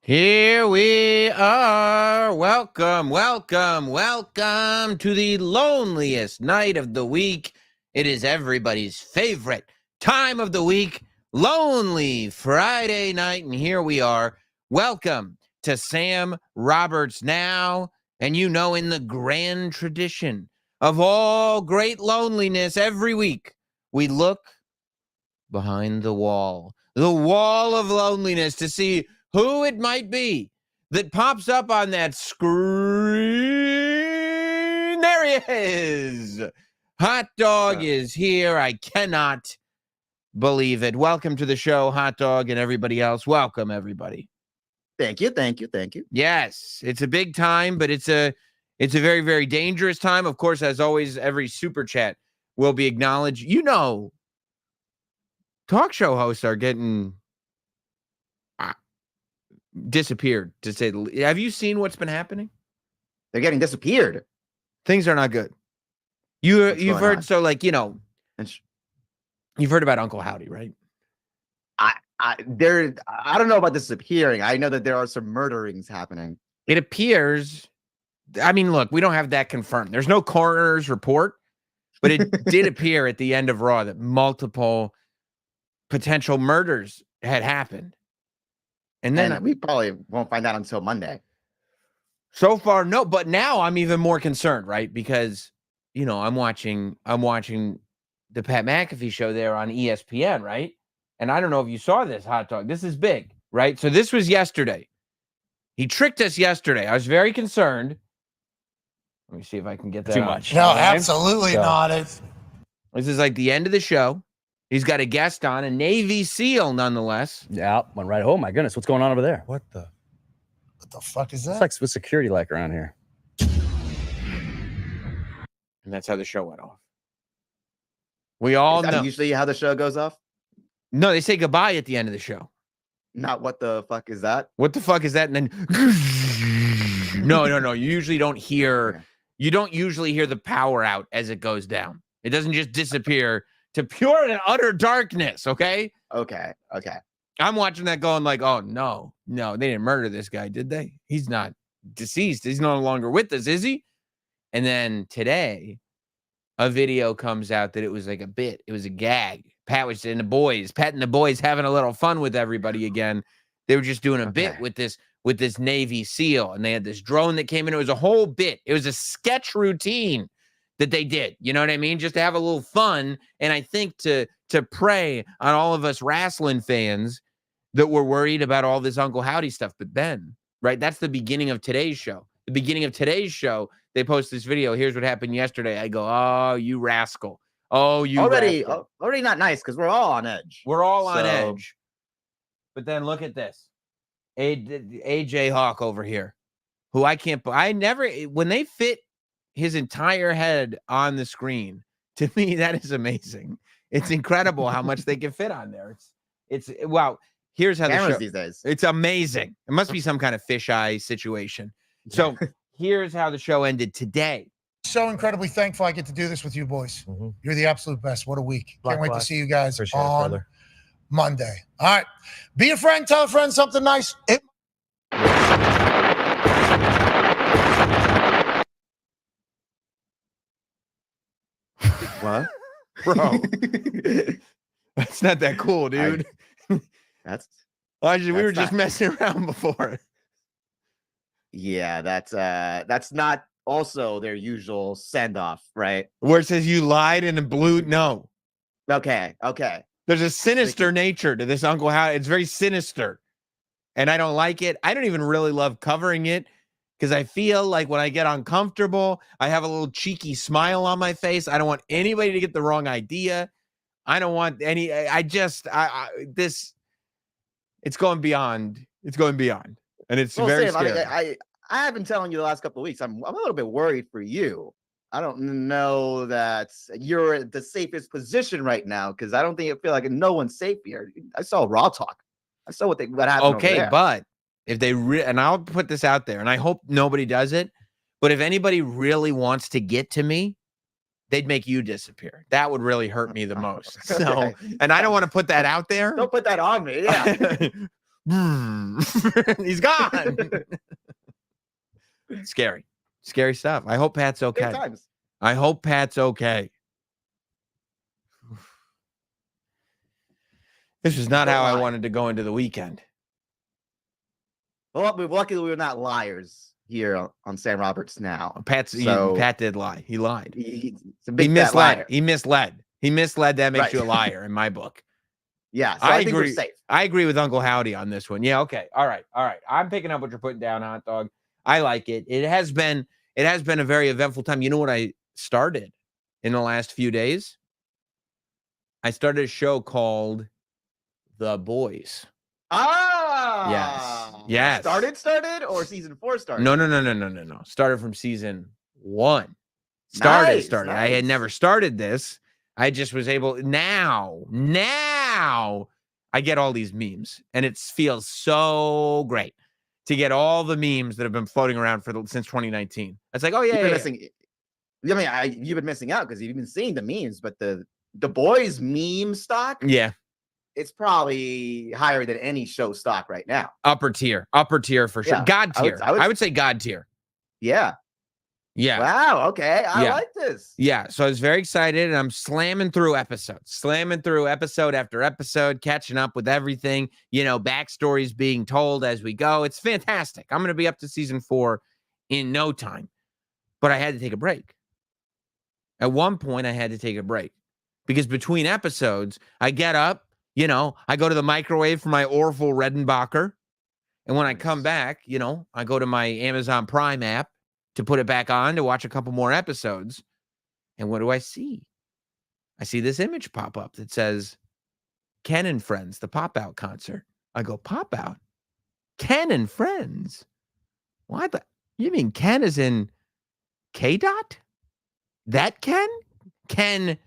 Here we are. Welcome to the loneliest night of the week. It is everybody's favorite time of the week, Lonely Friday night. And here we are. Welcome to Sam Roberts Now. And you know, in the grand tradition of all great loneliness, every week we look behind the wall of loneliness, to see who it might be that pops up on that screen. There he is. Hot Dog is here. I cannot believe it. Welcome to the show, Hot Dog, and everybody else. Welcome, everybody. Thank you. Yes, it's a big time, but it's a very, very dangerous time. Of course, as always, every super chat will be acknowledged. You know, talk show hosts are getting disappeared, to say the least. Have you seen what's been happening? They're getting disappeared. Things are not good. You've heard, so like, you know, you've heard about Uncle Howdy, right? I don't know about disappearing. I know that there are some murderings happening. It appears, I mean, look, we don't have that confirmed. There's no coroner's report, but it did appear at the end of Raw that multiple potential murders had happened. And then we probably won't find out until Monday. So far, no, but now I'm even more concerned, right? Because, you know, I'm watching the Pat McAfee show there on ESPN, right? And I don't know if you saw this, Hot Dog. This is big, right? So this was yesterday. He tricked us yesterday. I was very concerned. Let me see if I can get that too on. much. No, absolutely not. This is like the end of the show. He's got a guest on, a Navy SEAL nonetheless. Yeah, went right. Oh my goodness, what's going on over there? What the fuck is that? It's like what's security like around here? And that's how the show went off. We all know. Usually how the show goes off? No, they say goodbye at the end of the show. Not what the fuck is that? What the fuck is that? And then no. You usually don't hear. You don't usually hear the power out as it goes down. It doesn't just disappear to pure and utter darkness. Okay. I'm watching that going like, oh no, they didn't murder this guy, did they? He's not deceased. He's no longer with us, is he? And then today, a video comes out that it was like a bit. It was a gag. Pat and the boys having a little fun with everybody again. They were just doing a bit with this Navy SEAL, and they had this drone that came in. It was a whole bit. It was a sketch routine that they did. You know what I mean? Just to have a little fun. And I think to prey on all of us wrestling fans that were worried about all this Uncle Howdy stuff. But Ben, right? That's the beginning of today's show. The beginning of today's show, they post this video. Here's what happened yesterday. I go, oh, you rascal. Oh, you already not nice, because we're all on edge. We're all on edge. But then look at this. AJ Hawk over here, who when they fit his entire head on the screen, to me, that is amazing. It's incredible how much they can fit on there. It's wow. Here's how the show these days. It's amazing. It must be some kind of fisheye situation. So here's how the show ended today. So incredibly thankful I get to do this with you boys. Mm-hmm. You're the absolute best. What a week. Can't wait to see you guys Appreciate on it, Monday. All right. Be a friend. Tell a friend something nice. What? Bro. That's not that cool, dude. We were just messing around before. Yeah, that's not also their usual send-off, right? Where it says you lied and in blue. No. Okay. There's a sinister nature to this Uncle Howdy. It's very sinister. And I don't like it. I don't even really love covering it, because I feel like when I get uncomfortable, I have a little cheeky smile on my face. I don't want anybody to get the wrong idea. I don't want any, it's going beyond. It's going beyond. And it's very scary. I have been telling you the last couple of weeks, I'm a little bit worried for you. I don't know that you're at the safest position right now, because I feel like no one's safe here. I saw Raw Talk. I saw what happened. Okay, but if they and I'll put this out there, and I hope nobody does it, but if anybody really wants to get to me, they'd make you disappear. That would really hurt me the most. So, and I don't want to put that out there. Don't put that on me. Yeah. He's gone. Scary stuff. I hope Pat's okay. Good times. I hope Pat's okay. This was not how I wanted to go into the weekend. Well, luckily we were not liars here on Sam Roberts now. Pat did lie. He lied. He's a big misled. liar. He misled. That makes you a liar in my book. Yeah, so I think agree. we're safe. I agree with Uncle Howdy on this one. Yeah, okay. All right. I'm picking up what you're putting down, Hot Dog. I like it. It has been a very eventful time. You know what I started in the last few days? I started a show called The Boys. Yes. Started or season 4 started? No. Started from season 1. Started. Nice. I had never started this. I just was able now I get all these memes, and it feels so great to get all the memes that have been floating around since 2019. It's like, oh yeah, you've been missing out because you've been seeing the memes, but the Boys meme stock, it's probably higher than any show stock right now. Upper tier for sure. Yeah, God tier. I would say God tier. Yeah. Wow. Okay. I like this. Yeah. So I was very excited, and I'm slamming through episode after episode, catching up with everything. Backstories being told as we go. It's fantastic. I'm going to be up to season 4 in no time, but I had to take a break. At one point, I had to take a break because between episodes, I get up, I go to the microwave for my Orville Redenbacher. And when I come back, I go to my Amazon Prime app to put it back on to watch a couple more episodes. And what do I see? I see this image pop up that says Ken and Friends, the Pop Out concert. I go, Pop Out? Ken and Friends? What? You mean Ken is in K-Dot? That Ken? Kendrick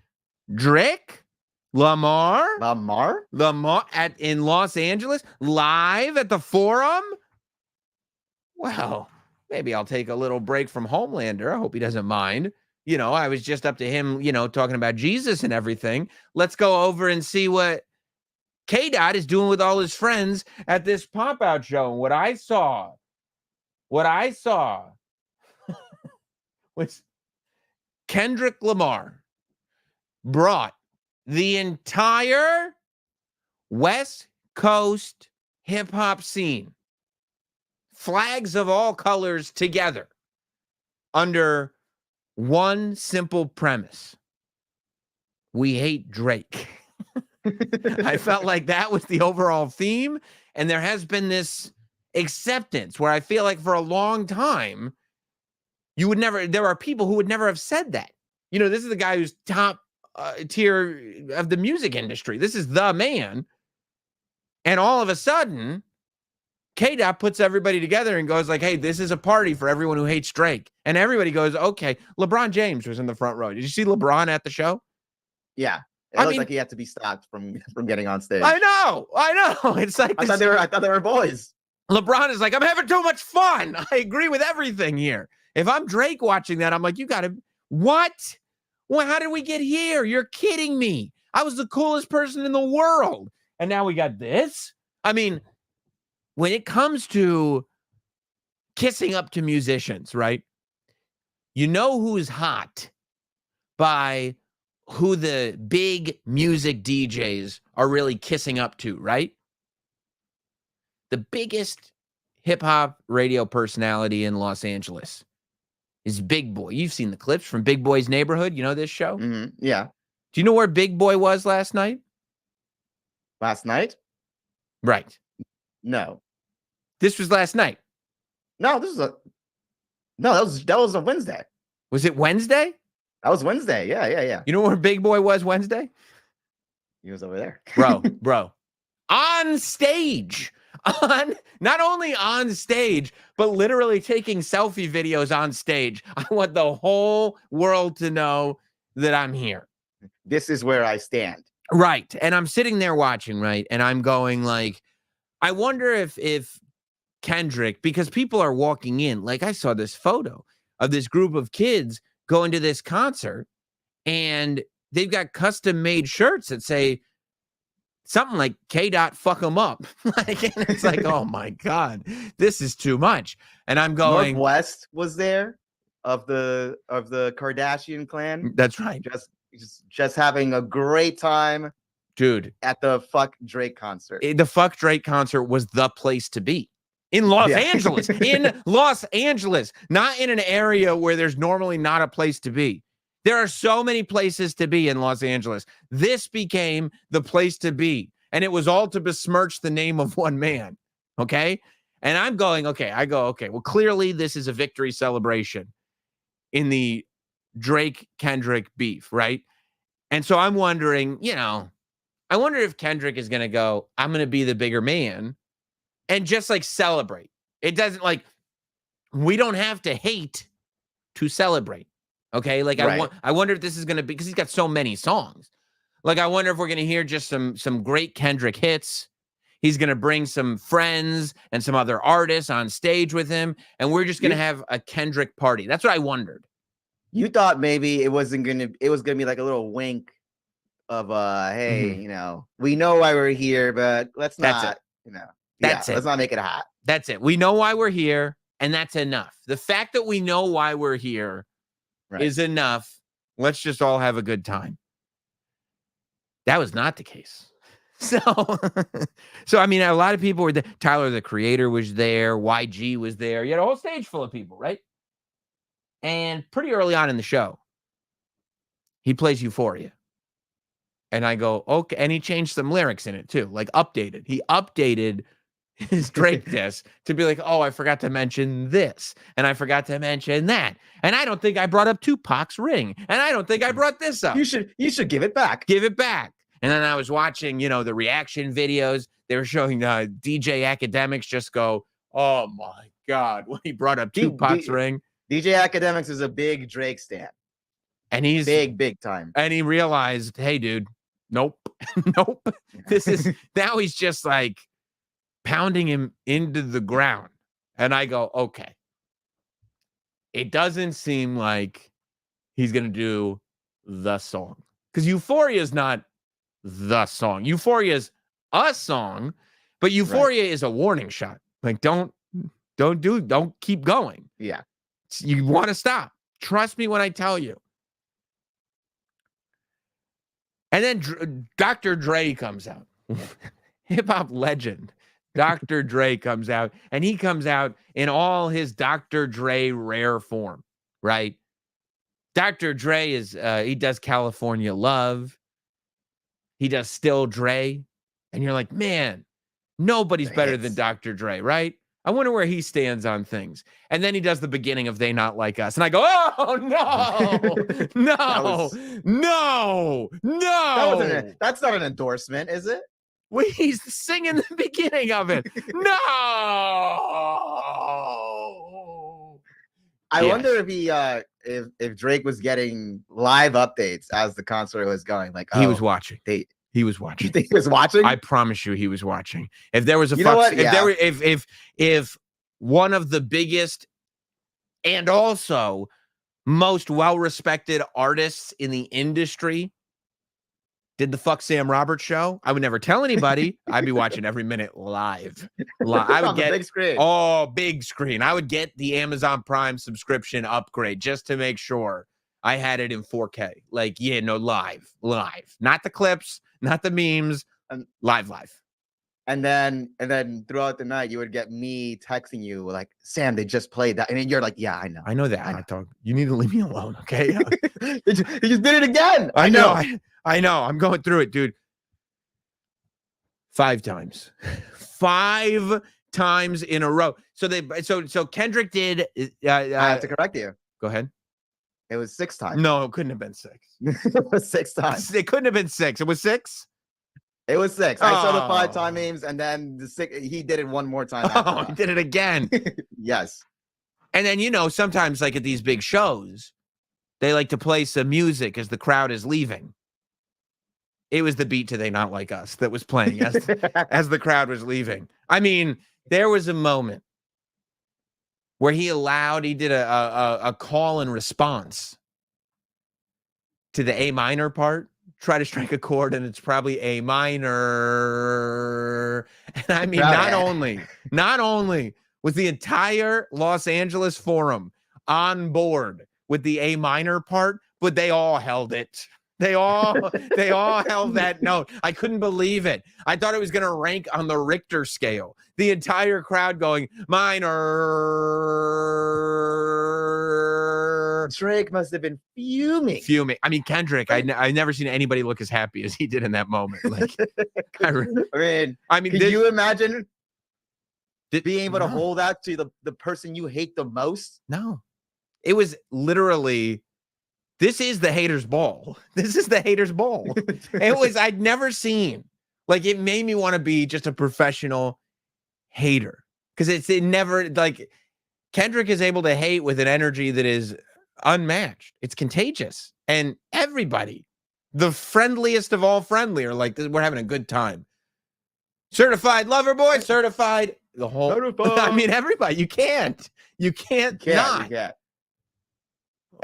Lamar in Los Angeles, live at the Forum? Well, maybe I'll take a little break from Homelander. I hope he doesn't mind. I was just up to him, talking about Jesus and everything. Let's go over and see what K-Dot is doing with all his friends at this pop-out show. And what I saw was Kendrick Lamar brought the entire West Coast hip-hop scene, flags of all colors together, under one simple premise. We hate Drake. I felt like that was the overall theme. And there has been this acceptance where I feel like for a long time, there are people who would never have said that. This is the guy who's top tier of the music industry. This is the man. And all of a sudden, K-Dot puts everybody together and goes like, hey, this is a party for everyone who hates Drake. And everybody goes, okay. LeBron James was in the front row. Did you see LeBron at the show? Yeah. It looked like he had to be stopped from getting on stage. I know. It's like I thought they were boys. LeBron is like, I'm having too much fun. I agree with everything here. If I'm Drake watching that, I'm like, you gotta, what? Well, how did we get here? You're kidding me. I was the coolest person in the world. And now we got this? I mean, when it comes to kissing up to musicians, right? You know who's hot by who the big music DJs are really kissing up to, right? The biggest hip-hop radio personality in Los Angeles is Big Boy. You've seen the clips from Big Boy's Neighborhood. You know this show? Mm-hmm. Yeah. Do you know where Big Boy was last night? Last night? Right. No. This was last night. No, that was a Wednesday. Was it Wednesday? That was Wednesday. Yeah. You know where Big Boy was Wednesday? He was over there. Bro. On stage. Not only on stage, but literally taking selfie videos on stage. I want the whole world to know that I'm here. This is where I stand. Right. And I'm sitting there watching, right? And I'm going like, I wonder if Kendrick, because people are walking in, like I saw this photo of this group of kids going to this concert, and they've got custom made shirts that say something like K. Dot fuck him up. Like, and it's like, oh my God, this is too much. And I'm going. Northwest was there of the Kardashian clan. That's right. Just having a great time, dude, at the Fuck Drake concert. The Fuck Drake concert was the place to be. In Los Angeles. In Los Angeles. Not in an area where there's normally not a place to be. There are so many places to be in Los Angeles. This became the place to be. And it was all to besmirch the name of one man. Okay? And I'm going, okay, well, clearly this is a victory celebration in the Drake-Kendrick beef, right? And so I'm wondering, I wonder if Kendrick is going to go, I'm going to be the bigger man and just like celebrate. It doesn't we don't have to hate to celebrate. Okay. Like I wonder if this is going to be, because he's got so many songs. Like, I wonder if we're going to hear just some great Kendrick hits. He's going to bring some friends and some other artists on stage with him. And we're just going to have a Kendrick party. That's what I wondered. You thought maybe it was going to be like a little wink of, hey, we know why we're here, but let's not, let's not make it hot. That's it. We know why we're here, and that's enough. The fact that we know why we're here is enough. Let's just all have a good time. That was not the case. So I mean, a lot of people were there. Tyler, the Creator, was there. YG was there. You had a whole stage full of people, right? And pretty early on in the show, he plays Euphoria. And I go, okay. And he changed some lyrics in it too, like updated. He updated his Drake diss to be like, oh, I forgot to mention this. And I forgot to mention that. And I don't think I brought up Tupac's ring. And I don't think I brought this up. You should give it back. Give it back. And then I was watching, the reaction videos. They were showing DJ Academics just go, oh my God, when he brought up Tupac's ring. DJ Academics is a big Drake stan. And he's big time. And he realized, hey, dude, nope. Now he's just like pounding him into the ground. And I go, okay. It doesn't seem like he's going to do the song. Because Euphoria is not the song. Euphoria is a song, but Euphoria is a warning shot. Like, don't keep going. Yeah. You want to stop. Trust me when I tell you. And then Dr. Dre comes out. Hip-hop legend. Dr. Dre comes out. And he comes out in all his Dr. Dre rare form, right? Dr. Dre is, he does California Love. He does Still Dre. And you're like, man, nobody's better than Dr. Dre, right? I wonder where he stands on things. And then he does the beginning of They Not Like Us. And I go, oh, no, no. That's not an endorsement, is it? Well, he's singing the beginning of it. No. I wonder if he, if Drake was getting live updates as the concert was going. Like, he was watching. He was watching. You think he was watching? I promise you, he was watching. If there was a if one of the biggest and also most well-respected artists in the industry did the Fuck Sam Roberts show, I would never tell anybody. I'd be watching every minute live. I would get big screen. Oh, big screen. I would get the Amazon Prime subscription upgrade just to make sure I had it in 4K. Like, live, not the clips. Not the memes, live. And then throughout the night, you would get me texting you like, Sam, they just played that. And then you're like, yeah, I know. I know that. You need to leave me alone, okay? They just did it again. I know. I'm going through it, dude. 5 times. 5 times in a row. So Kendrick did. I have to correct you. Go ahead. It was 6 times. No, it couldn't have been 6. It was 6 times. It couldn't have been 6. It was 6? It was 6. I saw the 5 time memes, and then he did it one more time. Oh, he did it again. Yes. And then, sometimes like at these big shows, they like to play some music as the crowd is leaving. It was the beat to They Not Like Us that was playing as the crowd was leaving. I mean, there was a moment where he did a call and response to the A minor part. try to strike a chord, and it's probably A minor. And I mean, not only was the entire Los Angeles Forum on board with the A minor part, but they all held it. They all held that note. I couldn't believe it. I thought it was going to rank on the Richter scale. The entire crowd going minor. Drake must have been fuming. I mean, Kendrick, I never seen anybody look as happy as he did in that moment. Like, I mean, can you imagine being able to hold that to the person you hate the most? No, it was literally. This is the haters' ball. This is the haters' ball. I'd never seen. Like, it made me want to be just a professional hater. Because it never, like, Kendrick is able to hate with an energy that is unmatched. It's contagious. And everybody, the friendliest of all friendly, are like, we're having a good time. Certified lover boy, certified. The whole, certified. I mean, everybody, you can't not. You can't.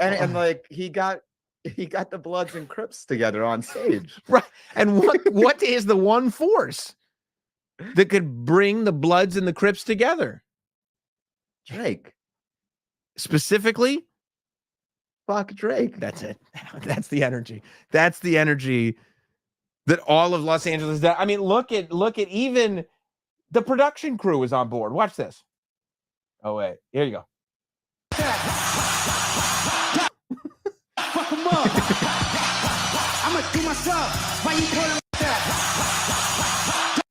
And like he got the Bloods and Crips together on stage. Right. And what is the one force that could bring the Bloods and the Crips together? Drake. Specifically? Fuck Drake. That's it. That's the energy. That's the energy that all of Los Angeles does. I mean, look at even the production crew was on board. Watch this. Oh, wait. Here you go. Fuck 'em up. I'ma do myself. Why you put him like that?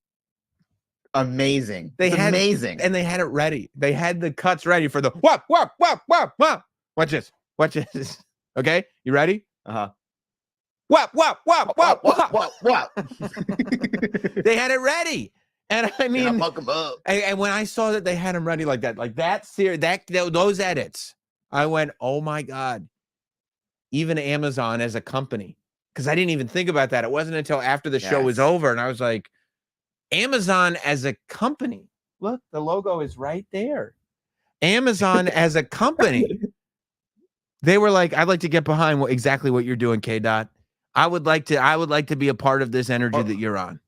Amazing. Amazing. And they had it ready. They had the cuts ready for the whop, whop, whop, whop, whop. Watch this. Watch this. Okay? You ready? Uh-huh. Whop, whop, whop, whop, whop, whop, whop. They had it ready. And I mean, fuck 'em up. And when I saw that they had them ready like that series, those edits, I went, oh my God. Even Amazon as a company, because I didn't even think about that. It wasn't until after the show was over, and I was like, Amazon as a company. Look, the logo is right there. Amazon as a company. They were like, I'd like to get behind exactly what you're doing, K-Dot. I would like to be a part of this energy that you're on.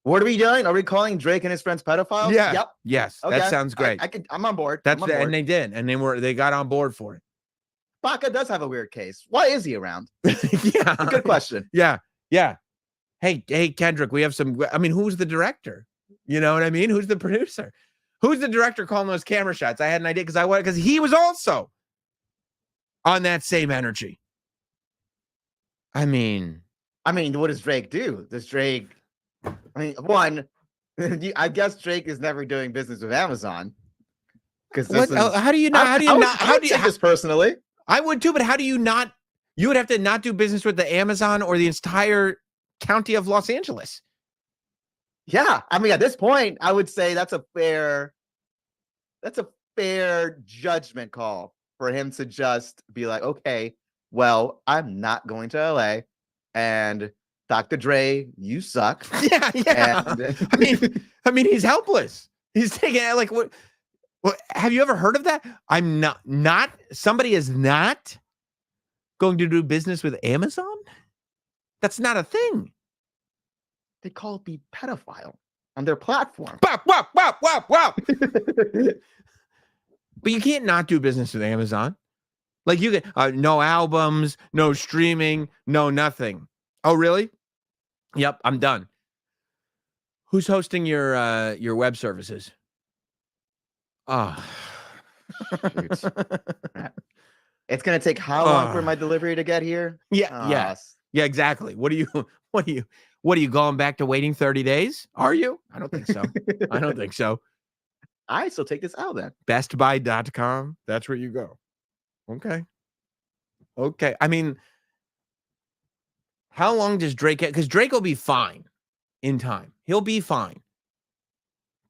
What are we doing? Are we calling Drake and his friends pedophiles? Yeah. Yep. Yes. Okay. That sounds great. I'm on board. And they did, and they got on board for it. Baca does have a weird case. Why is he around? Yeah. Good question. Yeah. Yeah. Hey, Kendrick, we have some. I mean, who's the director? You know what I mean? Who's the producer? Who's the director calling those camera shots? I had an idea because he was also on that same energy. I mean, what does Drake do? I guess Drake is never doing business with Amazon. Because how do you not? How do you not? How do you take this personally? I would too, but how do you not? You would have to not do business with the Amazon or the entire county of Los Angeles. Yeah, I mean, at this point, I would say that's a fair judgment call for him to just be like, okay, well, I'm not going to LA, and Dr. Dre, you suck. Yeah. And, I mean, he's helpless. He's taking it like what? Well, have you ever heard of that? I'm not. Somebody is not going to do business with Amazon. That's not a thing. They call it the pedophile on their platform. Wop, wop, wop, wop, wop. But you can't not do business with Amazon. Like you can, no albums, no streaming, no nothing. Oh, really? Yep, I'm done. Who's hosting your web services? Oh, it's gonna take how long for my delivery to get here? Yeah, exactly. What are you going back to waiting 30 days? Are you? I don't think so. I don't think so. I still take this out then. Bestbuy.com. That's where you go. Okay. I mean, how long does Drake get? Because Drake will be fine in time. He'll be fine.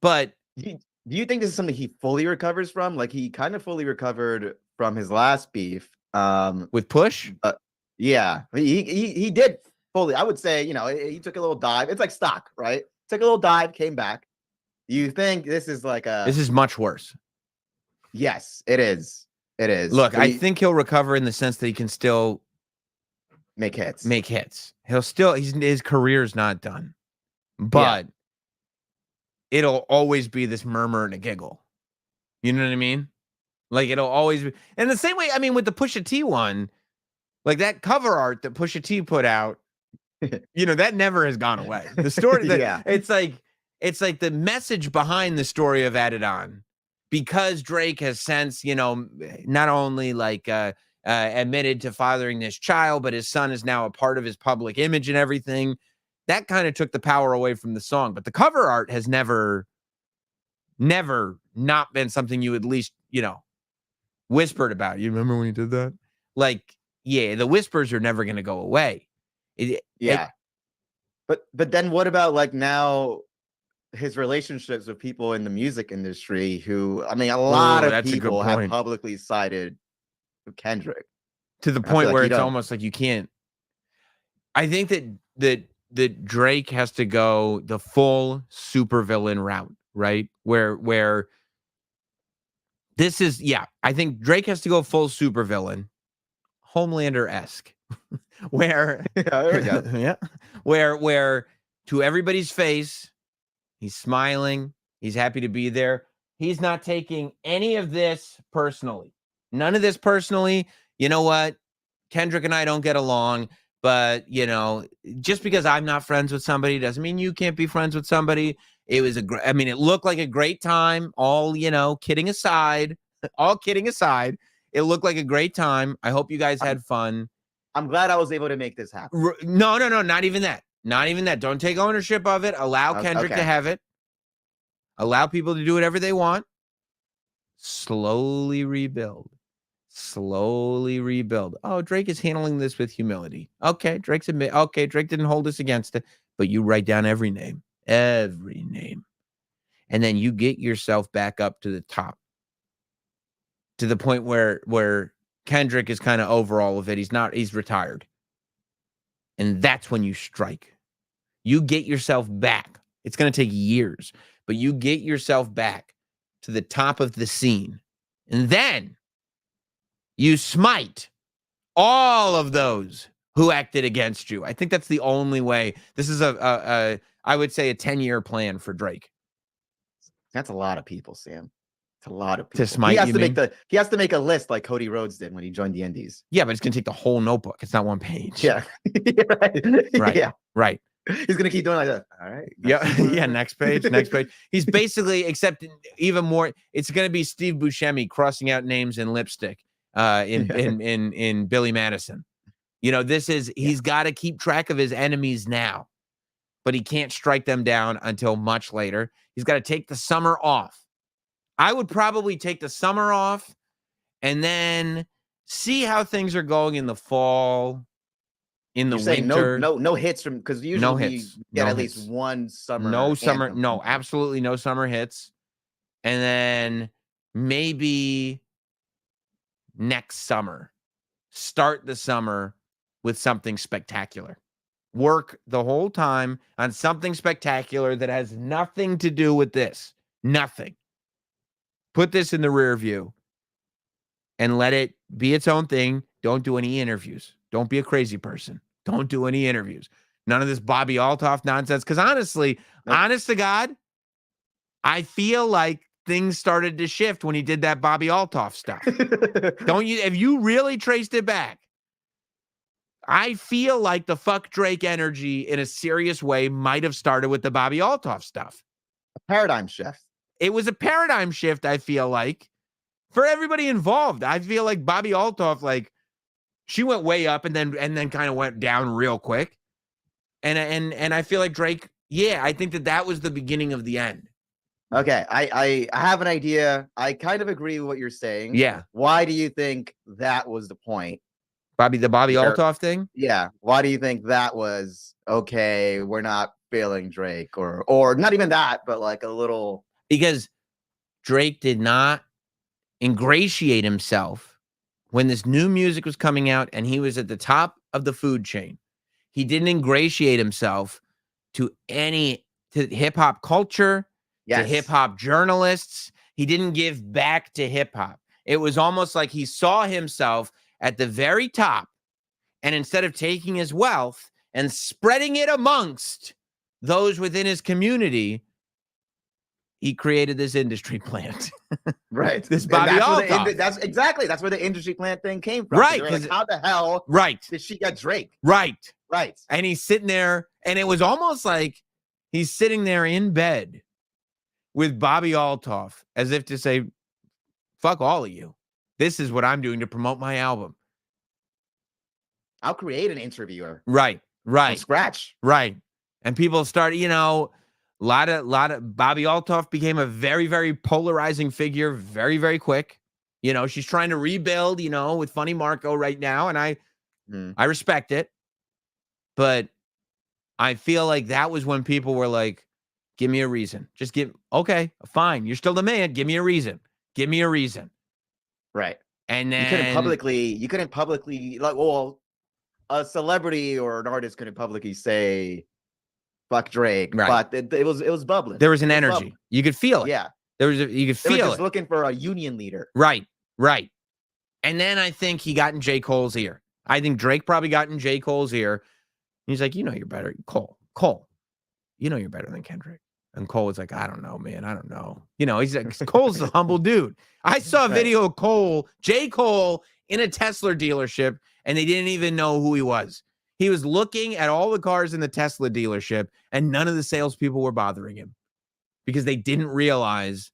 But do you think this is something he fully recovers from? Like he kind of fully recovered from his last beef. With Push? Yeah. He did fully. I would say, he took a little dive. It's like stock, right? Took a little dive, came back. You think this is this is much worse? Yes, it is. It is. Look, I think he'll recover in the sense that he can still make hits. Make hits. He'll still his career's not done. But it'll always be this murmur and a giggle. You know what I mean? Like it'll always be, and the same way, I mean, with the Pusha T one, like that cover art that Pusha T put out, that never has gone away. The story, it's like the message behind the story of Added On, because Drake has since, not only like admitted to fathering this child, but his son is now a part of his public image and everything. That kind of took the power away from the song, but the cover art has never not been something you at least, whispered about. You remember when he did that? Like, yeah, the whispers are never going to go away. But then what about like now his relationships with people in the music industry who, I mean, a lot of people have publicly sided with Kendrick. To the point where it's almost like you can't. I think that Drake has to go the full supervillain route, right? Where this is, I think Drake has to go full supervillain, Homelander-esque, where where to everybody's face, he's smiling, he's happy to be there. He's not taking any of this personally. None of this personally. You know what? Kendrick and I don't get along. But, just because I'm not friends with somebody doesn't mean you can't be friends with somebody. It was it looked like a great time. All, kidding aside, it looked like a great time. I hope you guys had fun. I'm glad I was able to make this happen. No, not even that. Not even that. Don't take ownership of it. Allow Kendrick to have it. Allow people to do whatever they want. Slowly rebuild. Oh, Drake is handling this with humility. Okay, Drake didn't hold us against it, but you write down every name, and then you get yourself back up to the top, to the point where Kendrick is kind of over all of it. He's retired, and that's when you strike. You get yourself back. It's going to take years, but you get yourself back to the top of the scene, and then you smite all of those who acted against you. I think that's the only way. This is I would say a 10-year plan for Drake. That's a lot of people, Sam. It's a lot of people. To smite, he has to make a list like Cody Rhodes did when he joined the Indies. Yeah, but it's gonna take the whole notebook. It's not one page. Yeah. Right. Yeah. Right. He's gonna keep doing like that. All right. Next page. He's basically, except even more, it's gonna be Steve Buscemi crossing out names in lipstick. In Billy Madison. He's got to keep track of his enemies now, but he can't strike them down until much later. He's got to take the summer off. I would probably take the summer off and then see how things are going in the fall, in the winter. No hits from, because usually we get at least one summer. Absolutely no summer hits. And then maybe next summer, start the summer with something spectacular. Work the whole time on something spectacular that has nothing to do with this. Nothing. Put this in the rear view and let it be its own thing. Don't do any interviews. Don't be a crazy person. Don't do any interviews. None of this Bobby Altoff nonsense. Because honestly, honest to God, I feel like things started to shift when he did that Bobby Altoff stuff. Don't you? If you really traced it back, I feel like the fuck Drake energy in a serious way might have started with the Bobby Altoff stuff. A paradigm shift. It was a paradigm shift, I feel like, for everybody involved. I feel like Bobby Altoff, like, she went way up and then kind of went down real quick. And I feel like Drake, I think that was the beginning of the end. Okay, I have an idea. I kind of agree with what you're saying. Yeah. Why do you think that was the point? The Bobby Altoff thing? Yeah. Why do you think that was, okay, we're not failing Drake, or not even that, but like a little? Because Drake did not ingratiate himself when this new music was coming out and he was at the top of the food chain. He didn't ingratiate himself to hip hop culture. Yes. To hip-hop journalists. He didn't give back to hip-hop. It was almost like he saw himself at the very top And instead of taking his wealth and spreading it amongst those within his community, he created this industry plant. Right. This And Bobby Altoff. That's where the industry plant thing came from. Right, They were like, 'cause- how the hell Right. did she get Drake? Right. Right. And he's sitting there, and it was almost like he's sitting there in bed with Bobby Altoff as if to say, fuck all of you. This is what I'm doing to promote my album. I'll create an interviewer Right. from Right. scratch. Right. And people started, a lot of Bobby Altoff became a very, very polarizing figure very, very quick. She's trying to rebuild, with Funny Marco right now. And I respect it. But I feel like that was when people were like, give me a reason. Okay, fine. You're still the man. Give me a reason. Give me a reason. Right. And then You couldn't publicly a celebrity or an artist couldn't publicly say fuck Drake, Right. but it was bubbling. there was an It energy. bubbling. You could feel it. Yeah. You could They were feel just it. looking for a union leader. Right. And then I think he got in J. Cole's ear. I think Drake probably got in J. Cole's ear. He's like, you're better. Cole, you're better than Kendrick. And Cole was like, I don't know, man. I don't know. He's like, Cole's a humble dude. I saw a video of J. Cole in a Tesla dealership, and they didn't even know who he was. He was looking at all the cars in the Tesla dealership, and none of the salespeople were bothering him because they didn't realize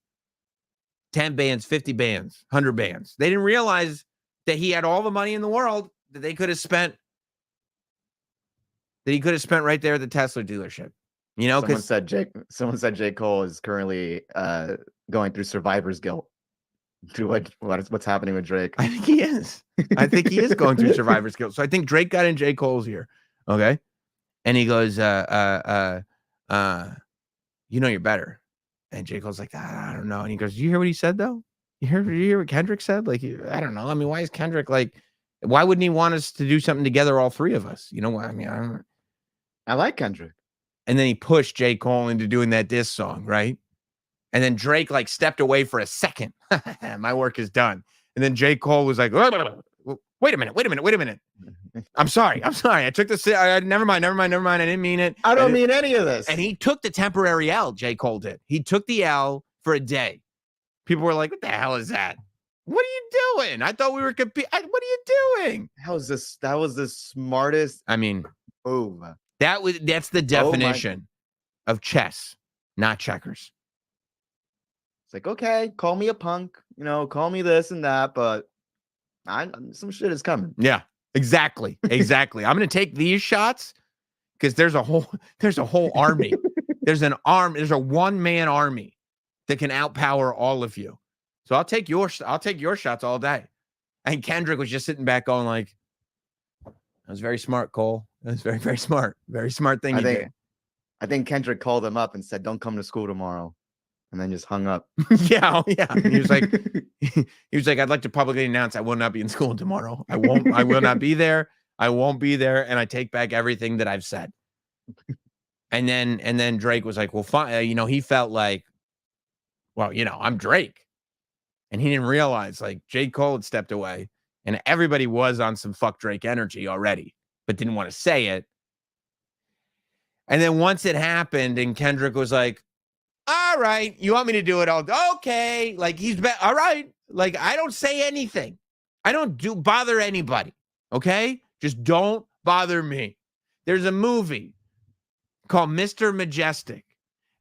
10 bands, 50 bands, 100 bands. They didn't realize that he had all the money in the world that they could have spent, that he could have spent right there at the Tesla dealership. Someone said J. Cole is currently going through survivor's guilt. To what's happening with Drake? I think he is. I think he is going through survivor's guilt. So I think Drake got in J. Cole's ear. Okay. And he goes, you're better. And J. Cole's like, I don't know. And he goes, you hear what he said though? You hear what Kendrick said? Like, I don't know. I mean, why is Kendrick why wouldn't he want us to do something together, all three of us? I mean, I don't know. I like Kendrick. And then he pushed J. Cole into doing that diss song, right? And then Drake stepped away for a second. My work is done. And then J. Cole was like, wait a minute. I'm sorry. I took the never mind. I didn't mean it. I don't mean any of this. And he took the temporary L, J. Cole did. He took the L for a day. People were like, what the hell is that? What are you doing? I thought we were competing. What are you doing? That was the smartest move. That's the definition of chess, not checkers. It's like, okay, call me a punk, call me this and that, but some shit is coming. Yeah, exactly. I'm going to take these shots because there's a whole army. There's a one-man army that can outpower all of you. So I'll take your shots all day. And Kendrick was just sitting back going like, that was very smart, Cole. That was very, very smart. Very smart thing did. I think Kendrick called him up and said, don't come to school tomorrow. And then just hung up. Yeah. And he was like, I'd like to publicly announce I will not be in school tomorrow. I will not be there. I won't be there. And I take back everything that I've said. And then Drake was like, well, fine. He felt like, well, I'm Drake. And he didn't realize J. Cole had stepped away and everybody was on some fuck Drake energy already, but didn't want to say it. And then once it happened and Kendrick was like, all right, you want me to do it all? Okay. All right. I don't say anything. I don't bother anybody. Okay. Just don't bother me. There's a movie called Mr. Majestic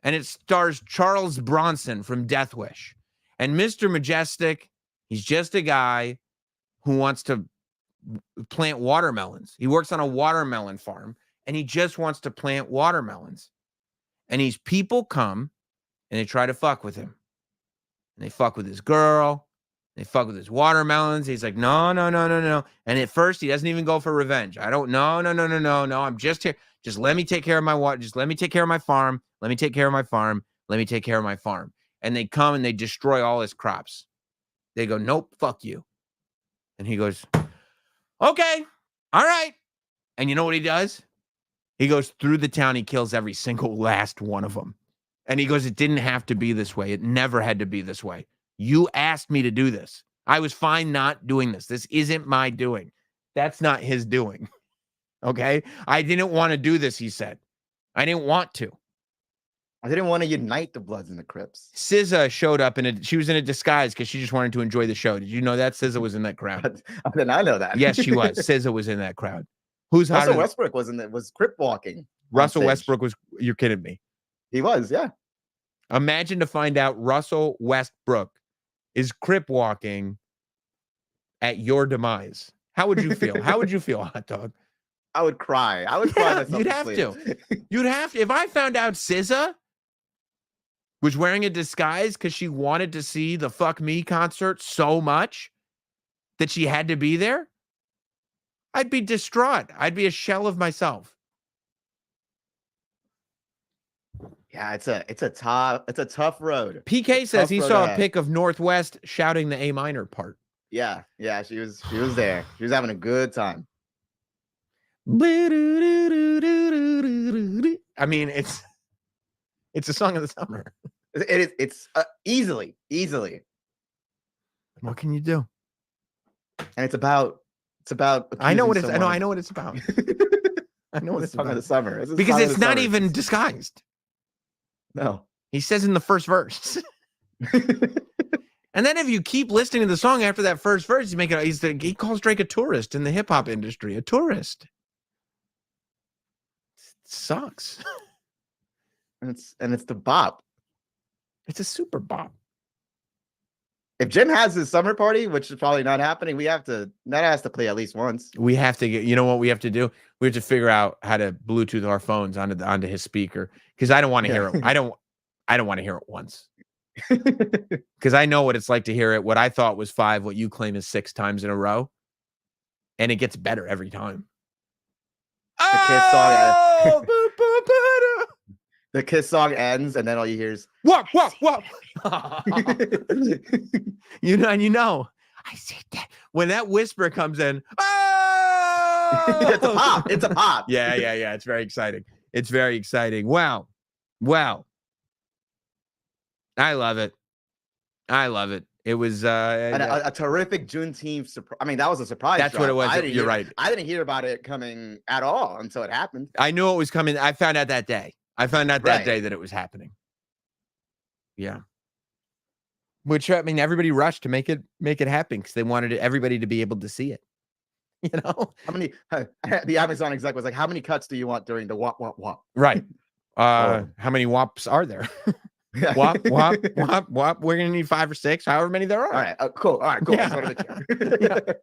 and it stars Charles Bronson from Death Wish. And Mr. Majestic, he's just a guy who wants to plant watermelons. He works on a watermelon farm and he just wants to plant watermelons. And people come and they try to fuck with him. And they fuck with his girl. They fuck with his watermelons. He's like, no. And at first, he doesn't even go for revenge. No. I'm just here. Just let me take care of my water. Just let me take care of my farm. Let me take care of my farm. Let me take care of my farm. And they come and they destroy all his crops. They go, nope, fuck you. And he goes, okay, all right. And you know what he does? He goes through the town. He kills every single last one of them. And he goes, it didn't have to be this way. It never had to be this way. You asked me to do this. I was fine not doing this. This isn't my doing. That's not his doing. Okay. I didn't want to do this, he said. I didn't want to. I didn't want to unite the Bloods and the Crips. SZA showed up she was in a disguise because she just wanted to enjoy the show. Did you know that SZA was in that crowd? I did not know that. Yes, she was. SZA was in that crowd. Who's hotter Russell than- Westbrook was Crip walking. Russell stage. Westbrook was, you're kidding me. He was, yeah. Imagine to find out Russell Westbrook is Crip walking at your demise. How would you feel? How would you feel, hot dog? I would cry. I would cry. You'd have to. You'd have to. If I found out SZA was wearing a disguise because she wanted to see the Fuck Me concert so much that she had to be there, I'd be distraught. I'd be a shell of myself. Yeah, it's a tough road. PK says he road saw a ahead. pic of Northwest shouting the A minor part. Yeah, she was there. She was having a good time. I mean, it's a song of the summer. It's easily. What can you do? And it's about I know what it's. accusing I know what it's about. I know what it's it's song of the about. summer. It's a Because song of it's the not summer. even disguised. No. He says in the first verse. And then if you keep listening to the song after that first verse, he calls Drake a tourist in the hip hop industry. A tourist. It sucks. and it's the bop. It's a super bop. If Jim has his summer party, which is probably not happening, that has to play at least once. We have to get, you know what we have to do? We have to figure out how to Bluetooth our phones onto his speaker. Because I don't want to hear it. I don't want to hear it once. Because I know what it's like to hear it. What I thought was 5, what you claim is 6 times in a row. And it gets better every time. The Kiss song ends, and then all you hear is What? You know. I see that. When that whisper comes in, it's a pop. Yeah. It's very exciting. Wow. I love it. It was And a terrific Juneteenth surprise. I mean, that was a surprise. That's what it was. You're right. I didn't hear about it coming at all until it happened. I knew it was coming. I found out that day. Day that it was happening. Yeah. Which, I mean, everybody rushed to make it happen because they wanted everybody to be able to see it. You know? How many? The Amazon exec was like, "How many cuts do you want during the wop wop wop?" Right. How many wops are there? Wop. We're gonna need 5 or 6, however many there are. All right. Cool. All right. Cool. Yeah. Let's go to the camera.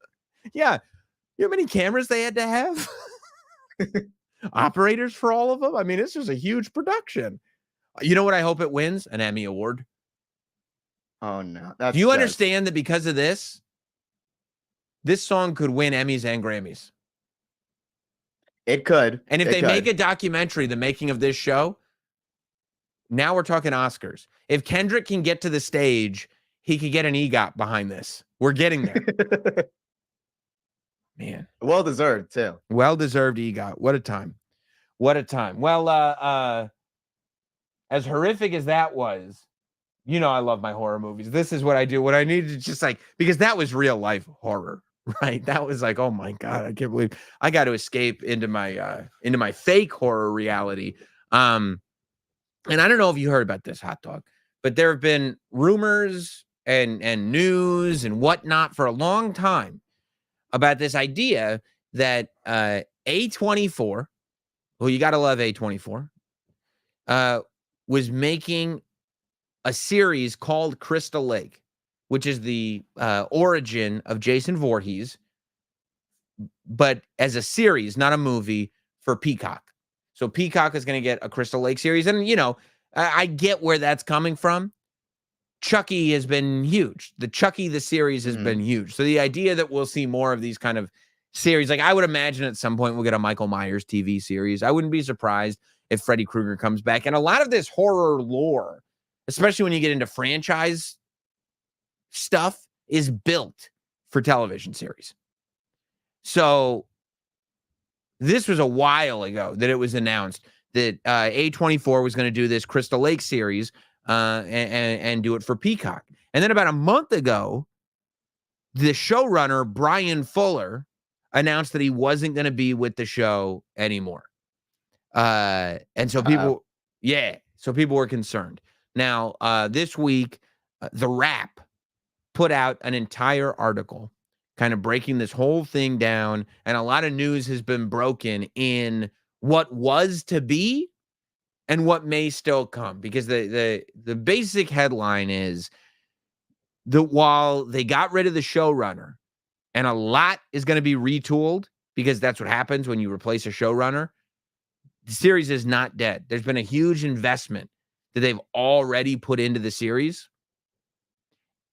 Yeah. You know how many cameras they had to have? Operators for all of them? I mean, this was a huge production. You know what I hope it wins? An Emmy Award. Oh, no. Do you understand that because of this song could win Emmys and Grammys? It could. And if they make a documentary, the making of this show, now we're talking Oscars. If Kendrick can get to the stage, he could get an EGOT behind this. We're getting there. Man. Well deserved, too. Well-deserved EGOT. What a time. Well, as horrific as that was, you know I love my horror movies. This is what I do. What I need to just because that was real life horror, right? That was like, oh my God, I can't believe I got to escape into my fake horror reality. And I don't know if you heard about this, hot dog, but there have been rumors and news and whatnot for a long time about this idea that A24, well, you got to love A24, was making a series called Crystal Lake, which is the origin of Jason Voorhees, but as a series, not a movie, for Peacock. So Peacock is going to get a Crystal Lake series. And, you know, I get where that's coming from. Chucky has been huge. The series has been huge. So the idea that we'll see more of these kind of series, like I would imagine at some point we'll get a Michael Myers TV series. I wouldn't be surprised if Freddy Krueger comes back. And a lot of this horror lore, especially when you get into franchise stuff, is built for television series. So this was a while ago that it was announced that A24 was going to do this Crystal Lake series and do it for Peacock. And then about a month ago, the showrunner, Brian Fuller announced that he wasn't going to be with the show anymore. And so people, so people were concerned. Now, this week, The Wrap put out an entire article kind of breaking this whole thing down, and a lot of news has been broken in what was to be and what may still come, because the basic headline is that while they got rid of the showrunner and a lot is going to be retooled, because that's what happens when you replace a showrunner, the series is not dead. There's been a huge investment that they've already put into the series,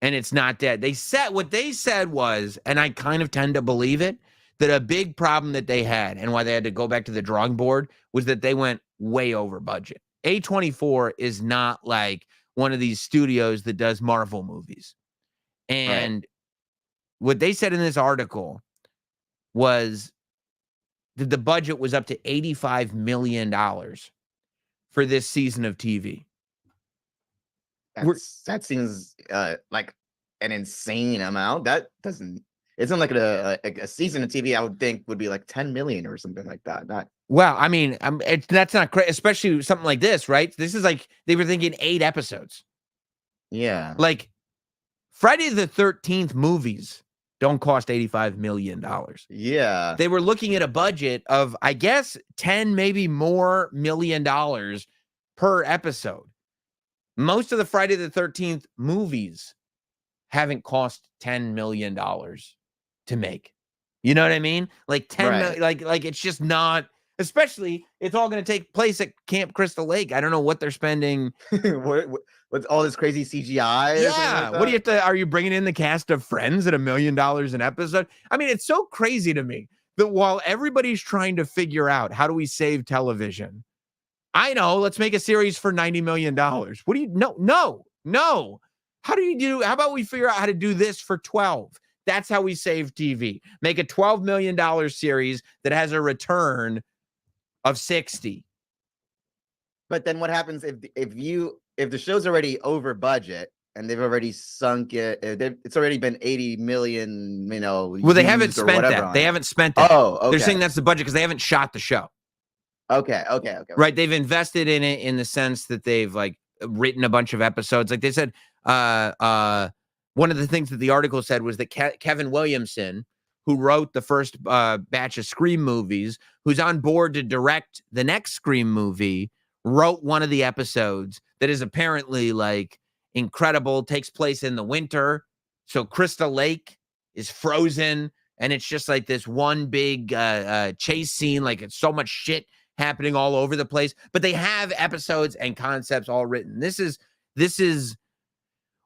and it's not dead. What they said was, and I kind of tend to believe it, that a big problem that they had and why they had to go back to the drawing board was that they went way over budget. A24 is not like one of these studios that does Marvel movies. And what they said in this article was that the budget was up to $85 million for this season of TV. That seems like an insane amount. That doesn't. It's not like a season of TV. I would think would be like 10 million or something like that. Well, I mean, that's not great, especially something like this, right? This is like they were thinking 8 episodes. Yeah, like Friday the 13th movies don't cost $85 million. Yeah, they were looking at a budget of, I guess, 10 maybe more $1 million per episode. Most of the Friday the 13th movies haven't cost $10 million to make. You know what I mean? Like 10 million, like it's just not, especially it's all going to take place at Camp Crystal Lake. I don't know what they're spending. with all this crazy CGI. Yeah. What do you have to, are you bringing in the cast of Friends at $1 million an episode? I mean, it's so crazy to me that while everybody's trying to figure out how do we save television, I know, let's make a series for $90 million. What do you, no. How about we figure out how to do this for 12? That's how we save TV. Make a $12 million series that has a return of 60. But then what happens if the show's already over budget and they've already sunk it? It's already been 80 million, Well, they haven't spent that. They haven't spent that. Oh, okay. They're saying that's the budget because they haven't shot the show. Okay. Right. They've invested in it in the sense that they've like written a bunch of episodes. Like they said, one of the things that the article said was that Kevin Williamson, who wrote the first batch of Scream movies, who's on board to direct the next Scream movie, wrote one of the episodes that is apparently like incredible, takes place in the winter. So Crystal Lake is frozen and it's just like this one big chase scene. Like it's so much shit happening all over the place, but they have episodes and concepts all written. This is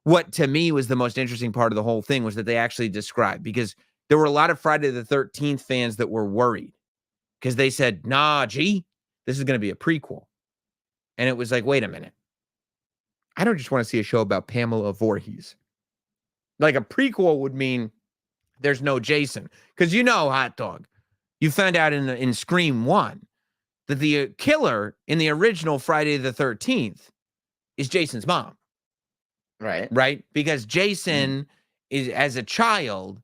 what to me was the most interesting part of the whole thing, was that they actually described, because there were a lot of Friday the 13th fans that were worried because they said, this is going to be a prequel. And it was like, wait a minute. I don't just want to see a show about Pamela Voorhees. Like a prequel would mean there's no Jason. Because Hot Dog, you found out in Scream 1 that the killer in the original Friday the 13th is Jason's mom. Right? Because Jason is, as a child,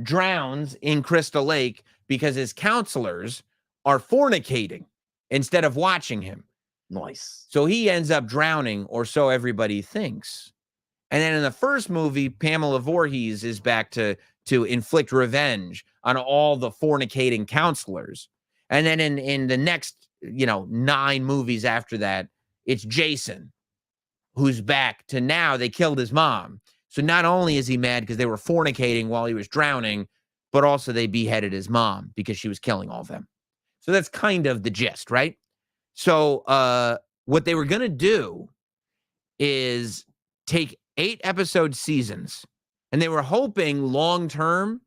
drowns in Crystal Lake because his counselors are fornicating instead of watching him. Nice. So he ends up drowning, or so everybody thinks. And then in the first movie, Pamela Voorhees is back to inflict revenge on all the fornicating counselors. And then in the next, 9 movies after that, it's Jason who's back to now they killed his mom. So not only is he mad because they were fornicating while he was drowning, but also they beheaded his mom because she was killing all of them. So that's kind of the gist, right? So what they were going to do is take 8 episode seasons, and they were hoping long term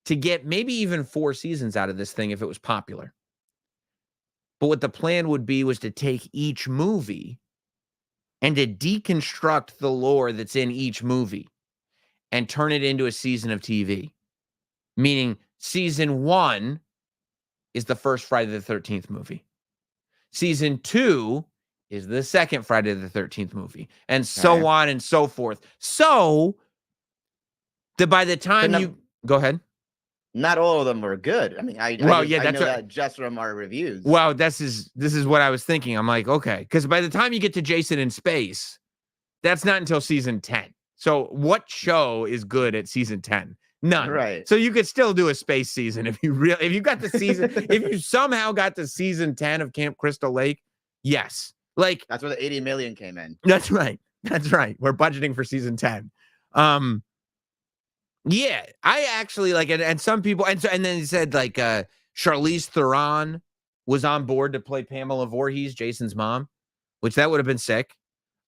to get maybe even 4 seasons out of this thing if it was popular. But what the plan would be was to take each movie and to deconstruct the lore that's in each movie and turn it into a season of TV. Meaning season 1 is the first Friday the 13th movie. Season 2 is the second Friday the 13th movie, and so on and so forth. So that by the time go ahead. Not all of them were good. I mean, I Well, just, yeah, I that's know what- that just from our reviews. Well, this is what I was thinking. I'm like, okay, because by the time you get to Jason in Space, that's not until season 10. So what show is good at season 10? None. Right. So you could still do a space season if you got the season, if you somehow got to season 10 of Camp Crystal Lake. Yes. Like That's where the 80 million came in. that's right. That's right. We're budgeting for season 10. Yeah, I actually like it. And some people, and then he said like Charlize Theron was on board to play Pamela Voorhees, Jason's mom, which that would have been sick.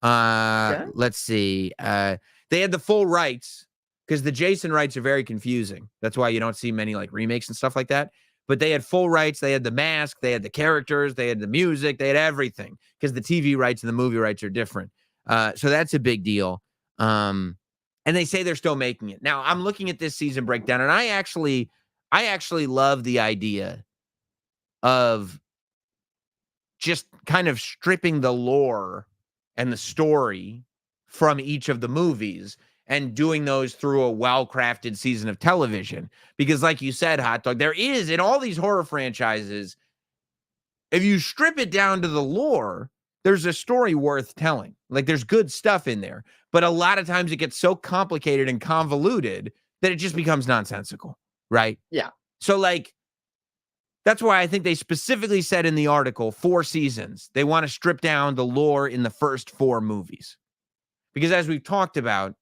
Let's see. They had the full rights because the Jason rights are very confusing. That's why you don't see many like remakes and stuff like that. But they had full rights. They had the mask. They had the characters. They had the music. They had everything because the TV rights and the movie rights are different. So that's a big deal. And they say they're still making it. Now, I'm looking at this season breakdown, and I actually love the idea of just kind of stripping the lore and the story from each of the movies and doing those through a well-crafted season of television. Because like you said, Hot Dog, there is, in all these horror franchises, if you strip it down to the lore, there's a story worth telling. Like there's good stuff in there. But a lot of times it gets so complicated and convoluted that it just becomes nonsensical, right? Yeah. So like, that's why I think they specifically said in the article 4 seasons. They want to strip down the lore in the first 4 movies. Because as we've talked about,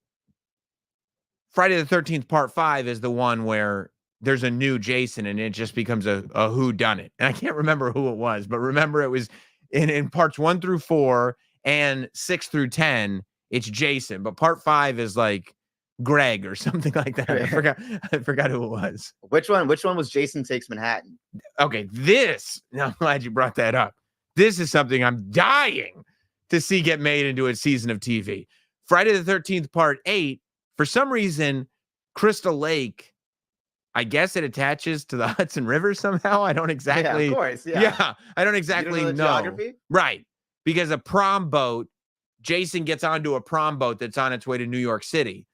Friday the 13th Part 5 is the one where there's a new Jason and it just becomes a whodunit. And I can't remember who it was, but remember it was in parts 1 through 4 and 6 through 10, it's Jason. But part 5 is like Greg or something like that. I forgot who it was. Which one was Jason Takes Manhattan? Okay, I'm glad you brought that up. This is something I'm dying to see get made into a season of TV. Friday the 13th Part 8, for some reason, Crystal Lake, I guess it attaches to the Hudson River somehow. I don't exactly. Yeah, of course. Yeah. I don't exactly You don't know the geography? Right. Because a prom boat, Jason gets onto a prom boat that's on its way to New York City.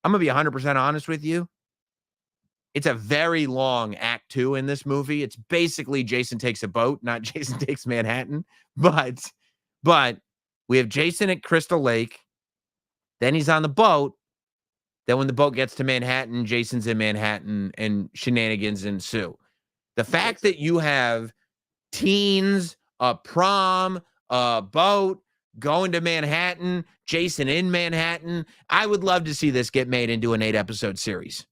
I'm going to be 100% honest with you. It's a very long act 2 in this movie. It's basically Jason takes a boat, not Jason takes Manhattan. But we have Jason at Crystal Lake. Then he's on the boat. Then when the boat gets to Manhattan, Jason's in Manhattan and shenanigans ensue. The fact that you have teens, a prom, a boat, going to Manhattan, Jason in Manhattan, I would love to see this get made into an 8-episode series.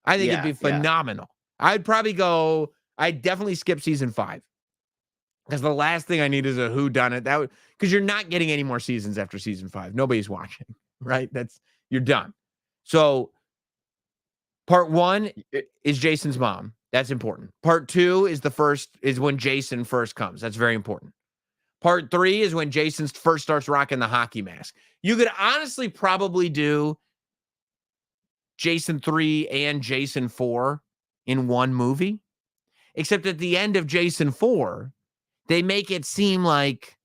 I think it'd be phenomenal. I'd definitely skip season 5. Because the last thing I need is a whodunit. Because you're not getting any more seasons after season 5. Nobody's watching, right? You're done. So part 1 is Jason's mom. That's important. Part 2 is when Jason first comes. That's very important. Part 3 is when Jason first starts rocking the hockey mask. You could honestly probably do Jason 3 and Jason 4 in one movie. Except at the end of Jason 4, they make it seem like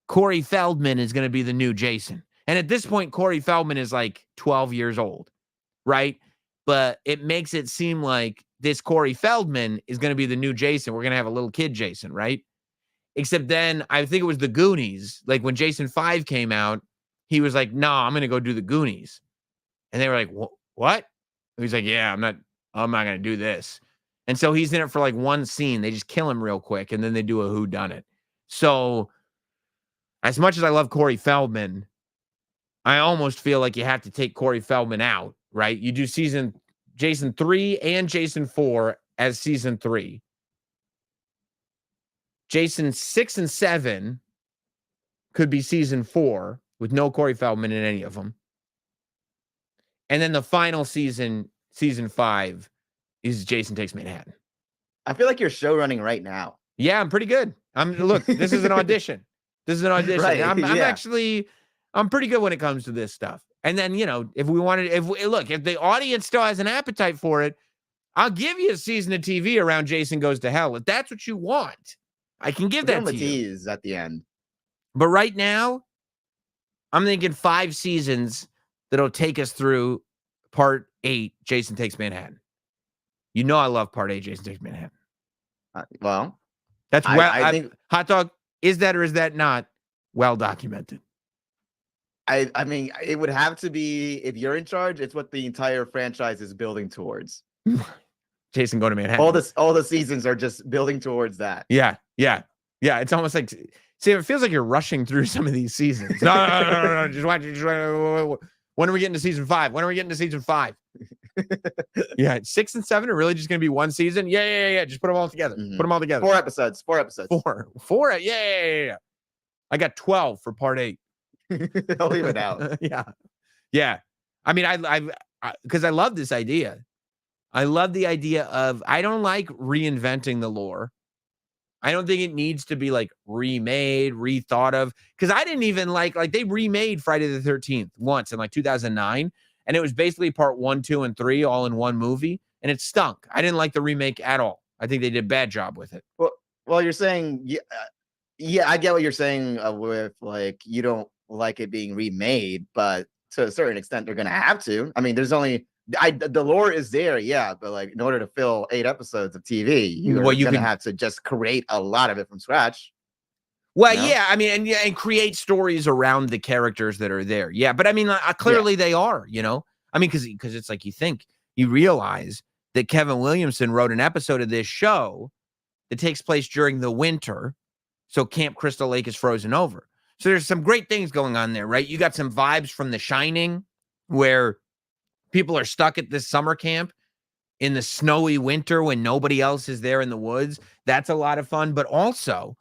Corey Feldman is going to be the new Jason. And at this point, Corey Feldman is like 12 years old, right? But it makes it seem like this Corey Feldman is going to be the new Jason. We're going to have a little kid Jason, right? Except then I think it was the Goonies. Like when Jason 5 came out, he was like, no, I'm going to go do the Goonies. And they were like, what? And he's like, yeah, I'm not going to do this. And so he's in it for like one scene. They just kill him real quick. And then they do a whodunit. So as much as I love Corey Feldman, I almost feel like you have to take Corey Feldman out, right? You do Jason 3 and Jason 4 as season 3. Jason 6 and 7 could be season 4 with no Corey Feldman in any of them. And then the final season 5, is Jason Takes Manhattan. I feel like you're show running right now. Yeah, I'm pretty good. Look, this is an audition. Right, I'm pretty good when it comes to this stuff. And then, if the audience still has an appetite for it, I'll give you a season of TV around Jason Goes to Hell. If that's what you want, I can give that to you. Tease at the end. But right now, I'm thinking 5 seasons that'll take us through Part 8, Jason Takes Manhattan. You know I love Part 8, Jason Takes Manhattan. Well, That's I think Hot Dog, is that or is that not well documented? I mean, it would have to be, if you're in charge, it's what the entire franchise is building towards. Jason Go to Manhattan. All the seasons are just building towards that. Yeah. It's almost like, see, it feels like you're rushing through some of these seasons. No. Just watch. When are we getting to season 5? Yeah, 6 and 7 are really just going to be one season. Yeah. Just put them all together. Mhm. Put them all together. 4 episodes. 4. Yeah. I got 12 for Part 8. I'll leave it out. Yeah. I mean, because I love this idea. I love the idea of, I don't like reinventing the lore. I don't think it needs to be like remade, rethought of, because I didn't even like they remade Friday the 13th once in like 2009. And it was basically part 1, 2, and 3 all in one movie. And it stunk. I didn't like the remake at all. I think they did a bad job with it. Well, you're saying, yeah, I get what you're saying with like, you don't like it being remade, but to a certain extent, they're going to have to. I mean, there's only, the lore is there, yeah, but like in order to fill 8 episodes of TV, you're going to have to just create a lot of it from scratch. Well, yeah, I mean, and create stories around the characters that are there. Yeah, but I mean, clearly they are, you know? I mean, because it's like you realize that Kevin Williamson wrote an episode of this show that takes place during the winter, so Camp Crystal Lake is frozen over. So there's some great things going on there, right? You got some vibes from The Shining, where people are stuck at this summer camp in the snowy winter when nobody else is there in the woods. That's a lot of fun, but also,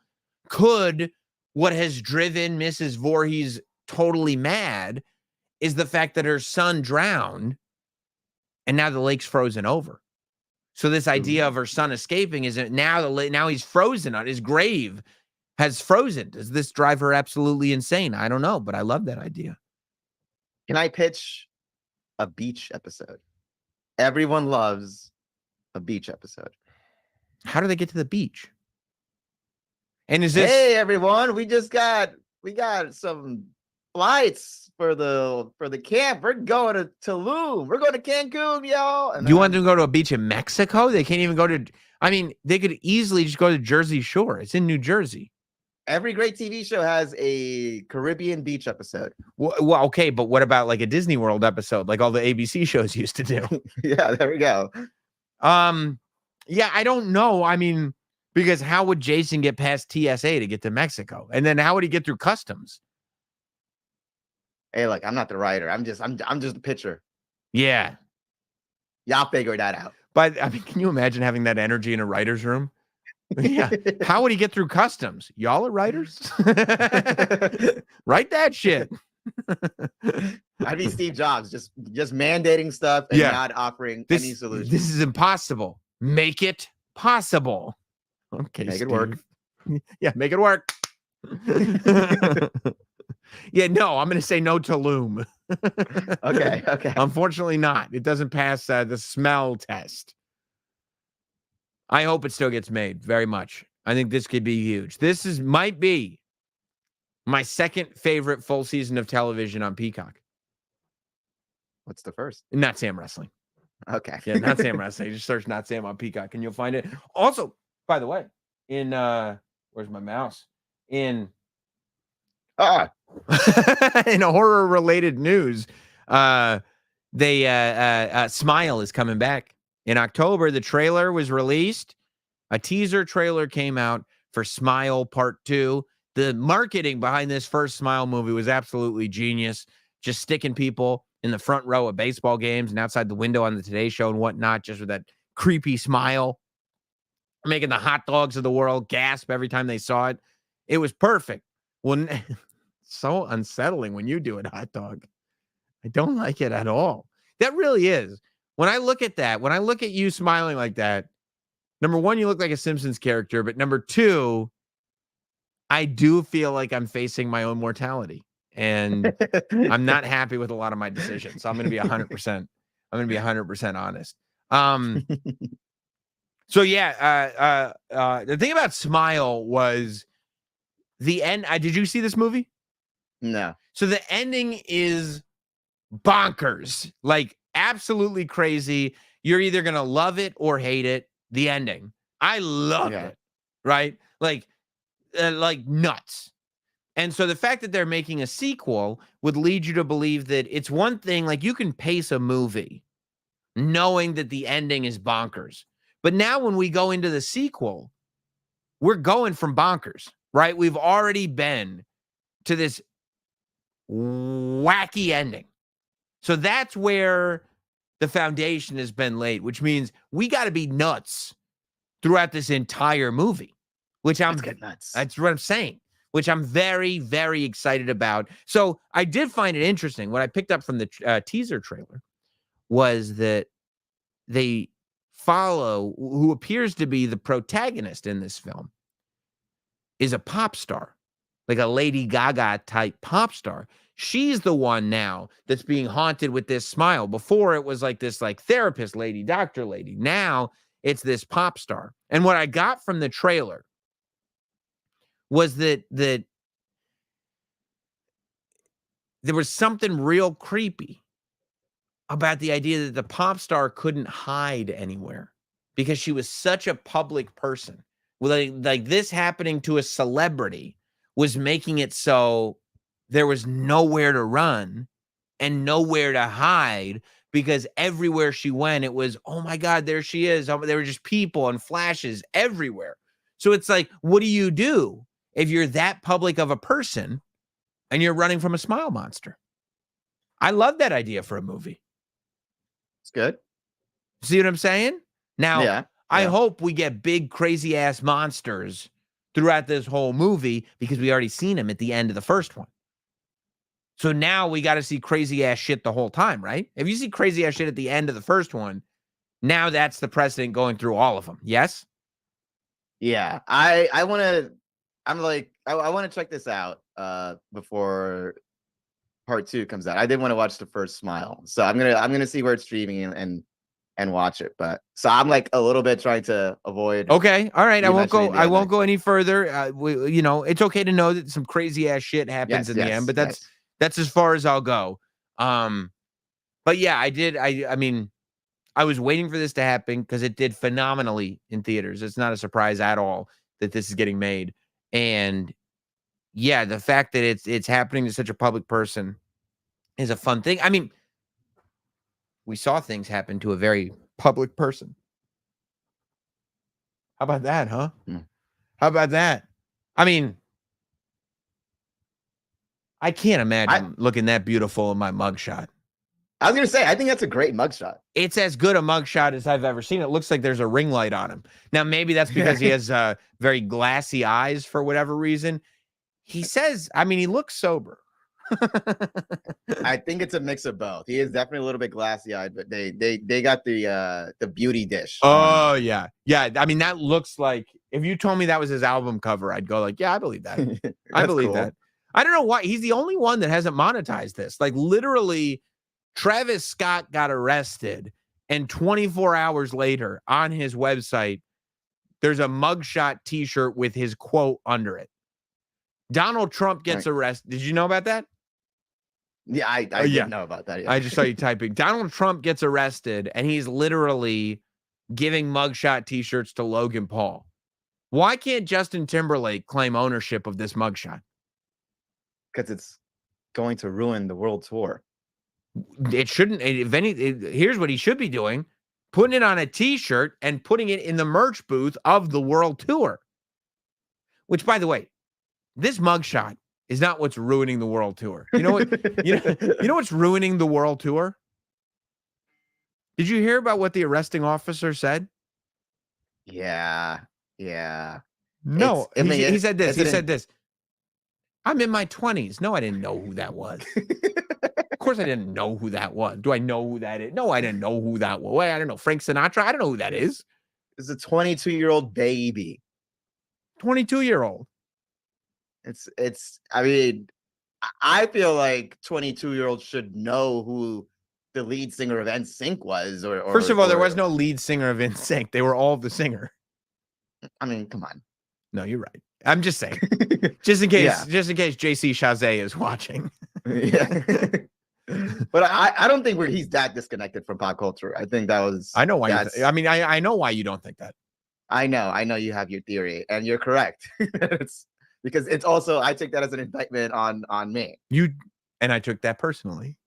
could what has driven Mrs. Voorhees totally mad is the fact that her son drowned and now the lake's frozen over. So this idea of her son escaping is now he's frozen on his grave has frozen. Does this drive her absolutely insane? I don't know, but I love that idea. Can I pitch a beach episode? Everyone loves a beach episode. How do they get to the beach? And is this, hey everyone, we got some flights for the camp. We're going to Tulum. We're going to Cancun, y'all. And you want them to go to a beach in Mexico? They can't even go to, I mean, they could easily just go to Jersey Shore. It's in New Jersey. Every great TV show has a Caribbean beach episode. Well, okay, but what about like a Disney World episode, like all the ABC shows used to do? Yeah, there we go. Yeah, I don't know. I mean, because how would Jason get past TSA to get to Mexico? And then how would he get through customs? Hey, look, I'm not the writer. I'm just the pitcher. Yeah. Y'all figure that out. But I mean, can you imagine having that energy in a writer's room? Yeah. How would he get through customs? Y'all are writers? Write that shit. I'd be Steve Jobs, just mandating stuff and not offering any solution. This is impossible. Make it possible. Okay, make Steve. it work. Yeah, make it work. Yeah, no, I'm going to say no to Tulum. Okay. Unfortunately not. It doesn't pass the smell test. I hope it still gets made very much. I think this could be huge. This might be my second favorite full season of television on Peacock. What's the first? Notsam Wrestling. Okay. Yeah, Notsam Wrestling. Just search Notsam on Peacock and you'll find it. Also, by the way, in where's my mouse? In a horror related news, Smile is coming back. In October, the trailer was released. A teaser trailer came out for Smile Part 2. The marketing behind this first Smile movie was absolutely genius. Just sticking people in the front row of baseball games and outside the window on the Today Show and whatnot, just with that creepy smile, making the hot dogs of the world gasp every time they saw it. It was perfect. Well, so unsettling when you do it, hot dog. I don't like it at all. That really is. When I look at that, when I look at you smiling like that, number one, you look like a Simpsons character, but number two, I do feel like I'm facing my own mortality, and I'm not happy with a lot of my decisions. So I'm going to be 100%. I'm going to be 100% honest. So yeah, the thing about Smile was the end. Did you see this movie? No. So the ending is bonkers. Like, absolutely crazy. You're either going to love it or hate it. The ending. I loved it. Right? Like nuts. And so the fact that they're making a sequel would lead you to believe that it's one thing, like you can pace a movie knowing that the ending is bonkers. But now when we go into the sequel, we're going from bonkers, right? We've already been to this wacky ending. So that's where the foundation has been laid, which means we got to be nuts throughout this entire movie, which I'm nuts. That's what I'm saying, which I'm very, very excited about. So I did find it interesting. What I picked up from the teaser trailer was that they follow who appears to be the protagonist in this film is a pop star, like a Lady Gaga type pop star. She's the one now that's being haunted with this smile. Before it was like this like therapist lady, doctor lady. Now it's this pop star. And what I got from the trailer was that there was something real creepy about the idea that the pop star couldn't hide anywhere because she was such a public person. Well, like this happening to a celebrity was making it so there was nowhere to run and nowhere to hide because everywhere she went, it was, oh my God, there she is. There were just people and flashes everywhere. So it's like, what do you do if you're that public of a person and you're running from a smile monster? I love that idea for a movie. It's good. See what I'm saying? Now, I Yeah. hope we get big, crazy ass monsters throughout this whole movie because we already seen them at the end of the first one. So now we got to see crazy ass shit the whole time, right? If you see crazy ass shit at the end of the first one, now that's the precedent going through all of them. Yes? Yeah. I want to, I want to check this out before part 2 comes out. I did want to watch the first Smile. So I'm going to see where it's streaming and watch it. But so I'm like a little bit trying to avoid. Okay. All right. I won't mentioning go any further. It's okay to know that some crazy ass shit happens in the end, but that's as far as I'll go. But yeah, I mean, I was waiting for this to happen because it did phenomenally in theaters. It's not a surprise at all that this is getting made. And yeah, the fact that it's happening to such a public person is a fun thing. I mean, we saw things happen to a very public person. How about that, huh? How about that? I mean, I can't imagine looking that beautiful in my mugshot. I was going to say, I think that's a great mugshot. It's as good a mugshot as I've ever seen. It looks like there's a ring light on him. Now, maybe that's because he has very glassy eyes for whatever reason. He says, I mean, he looks sober. I think it's a mix of both. He is definitely a little bit glassy-eyed, but they got the beauty dish. Oh, yeah. Yeah, I mean, that looks like, if you told me that was his album cover, I'd go like, yeah, I believe that. I believe that. I don't know why. He's the only one that hasn't monetized this. Like, literally, Travis Scott got arrested, and 24 hours later on his website, there's a mugshot t-shirt with his quote under it. Donald Trump gets arrested. Did you know about that? Yeah, I didn't know about that. Yeah. I just saw you typing. Donald Trump gets arrested, and he's literally giving mugshot t-shirts to Logan Paul. Why can't Justin Timberlake claim ownership of this mugshot? Because it's going to ruin the world tour. It shouldn't. If here's what he should be doing: putting it on a t-shirt and putting it in the merch booth of the world tour. Which, by the way, this mugshot is not what's ruining the world tour. You know what? you know what's ruining the world tour? Did you hear about what the arresting officer said? Yeah. No, he said this. He said this. I'm in my 20s. No, I didn't know who that was. Of course, I didn't know who that was. Do I know who that is? No, I didn't know who that was. Wait, I don't know. Frank Sinatra? I don't know who that is. It's a 22-year-old baby. 22-year-old. It's. I mean, I feel like 22-year-olds should know who the lead singer of NSYNC was. Or first of all, there was no lead singer of NSYNC. They were all the singer. I mean, come on. No, you're right. I'm just saying, just in case JC Chazé is watching. Yeah. But I don't think he's that disconnected from pop culture. I think that was. I know why. I know why you don't think that. I know you have your theory, and you're correct. It's because it's also I take that as an indictment on me. And I took that personally.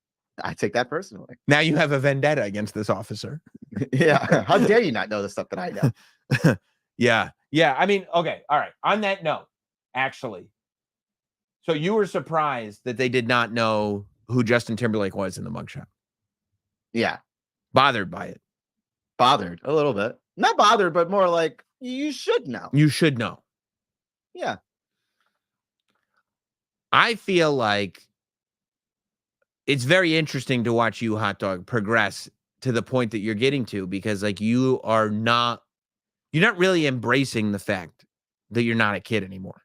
I take that personally. Now you have a vendetta against this officer. Yeah. How dare you not know the stuff that I know? Yeah. I mean, okay. All right. On that note, actually, so you were surprised that they did not know who Justin Timberlake was in the mugshot. Yeah. Bothered by it. Bothered a little bit. Not bothered, but more like you should know. You should know. Yeah. I feel like it's very interesting to watch you, Hot Dog, progress to the point that you're getting to, because like you're not really embracing the fact that you're not a kid anymore.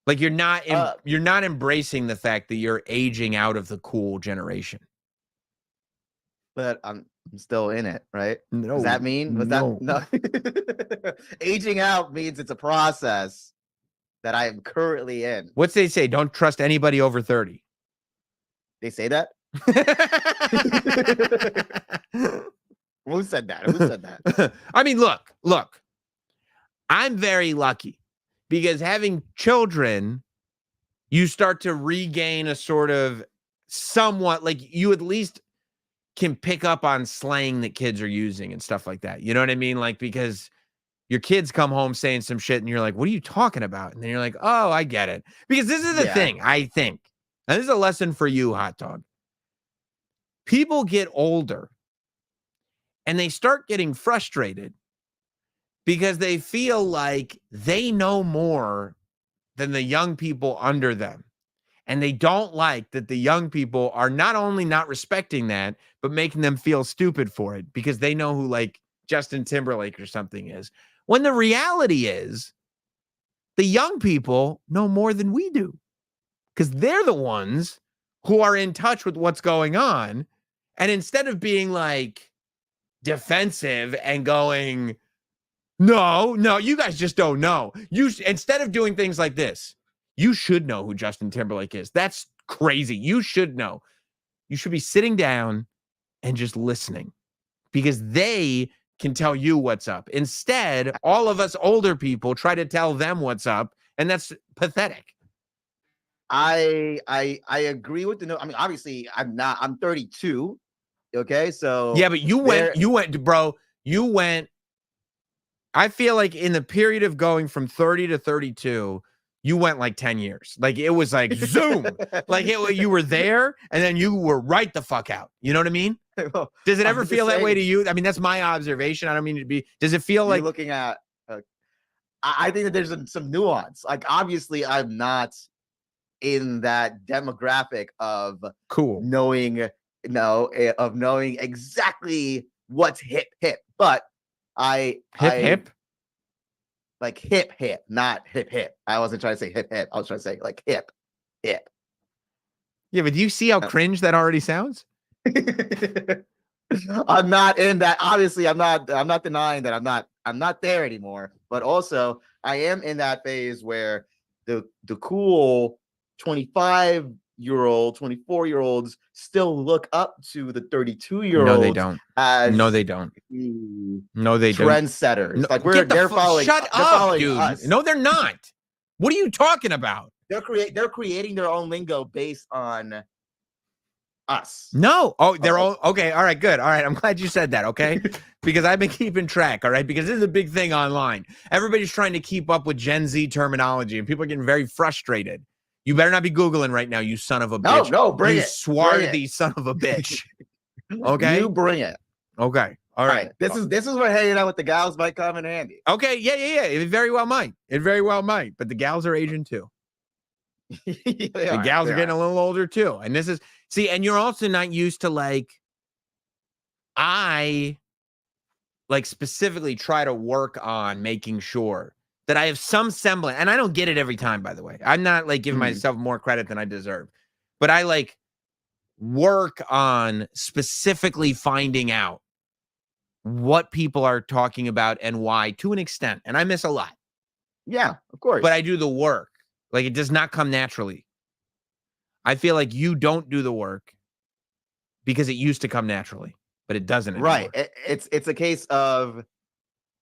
Like you're not embracing the fact that you're aging out of the cool generation. But I'm still in it, right? No, does that mean? No. Aging out means it's a process that I am currently in. What's they say? Don't trust anybody over 30. They say that? Who said that? I mean, look. I'm very lucky because having children, you start to regain a sort of somewhat like you at least can pick up on slang that kids are using and stuff like that. You know what I mean? Like, because your kids come home saying some shit and you're like, what are you talking about? And then you're like, oh, I get it. Because this is the thing, I think. And this is a lesson for you, Hot Dog. People get older and they start getting frustrated because they feel like they know more than the young people under them. And they don't like that the young people are not only not respecting that, but making them feel stupid for it because they know who like Justin Timberlake or something is. When the reality is the young people know more than we do because they're the ones who are in touch with what's going on. And instead of being like defensive and going, no, you guys just don't know. Instead of doing things like this, you should know who Justin Timberlake is. That's crazy. You should know. You should be sitting down and just listening because they can tell you what's up. Instead, all of us older people try to tell them what's up, and that's pathetic. I agree with the note. I mean, obviously, I'm 32. Okay, so yeah, but you went, bro. You went. I feel like in the period of going from 30 to 32. You went like 10 years. Like it was like zoom. Like you were there and then you were right the fuck out. You know what I mean? Does it ever feel that way to you? I mean, that's my observation. I don't mean to be. Does it feel like looking at? I think that there's some nuance. Like obviously, I'm not in that demographic of cool knowing exactly what's hip, but hip. Like hip, not hip. I wasn't trying to say hip. I was trying to say like hip. Yeah, but do you see how cringe that already sounds? I'm not in that. Obviously, I'm not denying that I'm not there anymore. But also, I am in that phase where the cool 25-year-old, 24-year-olds still look up to the 32-year-olds. No, they don't. No, they don't. No, they don't. Trendsetters. No, like they're following. Shut up, dude. Us. No, they're not. What are you talking about? They're creating their own lingo based on us. No. Oh, they're all okay. All right, good. All right. I'm glad you said that. Okay. Because I've been keeping track. All right. Because this is a big thing online. Everybody's trying to keep up with Gen Z terminology and people are getting very frustrated. You better not be Googling right now, you son of a bitch. No, bring you it. Swarthy son of a bitch. Okay. You bring it. Okay. All right. This is where hanging out with the gals might come in handy. Okay. Yeah. It very well might. But the gals are aging too. The gals are getting a little older too. And this is and you're also not used to I specifically try to work on making sure that I have some semblance, and I don't get it every time, by the way. I'm not giving myself more credit than I deserve, but I work on specifically finding out what people are talking about and why to an extent. And I miss a lot. Yeah, of course. But I do the work. It does not come naturally. I feel like you don't do the work because it used to come naturally, but it doesn't anymore. Right. It's a case of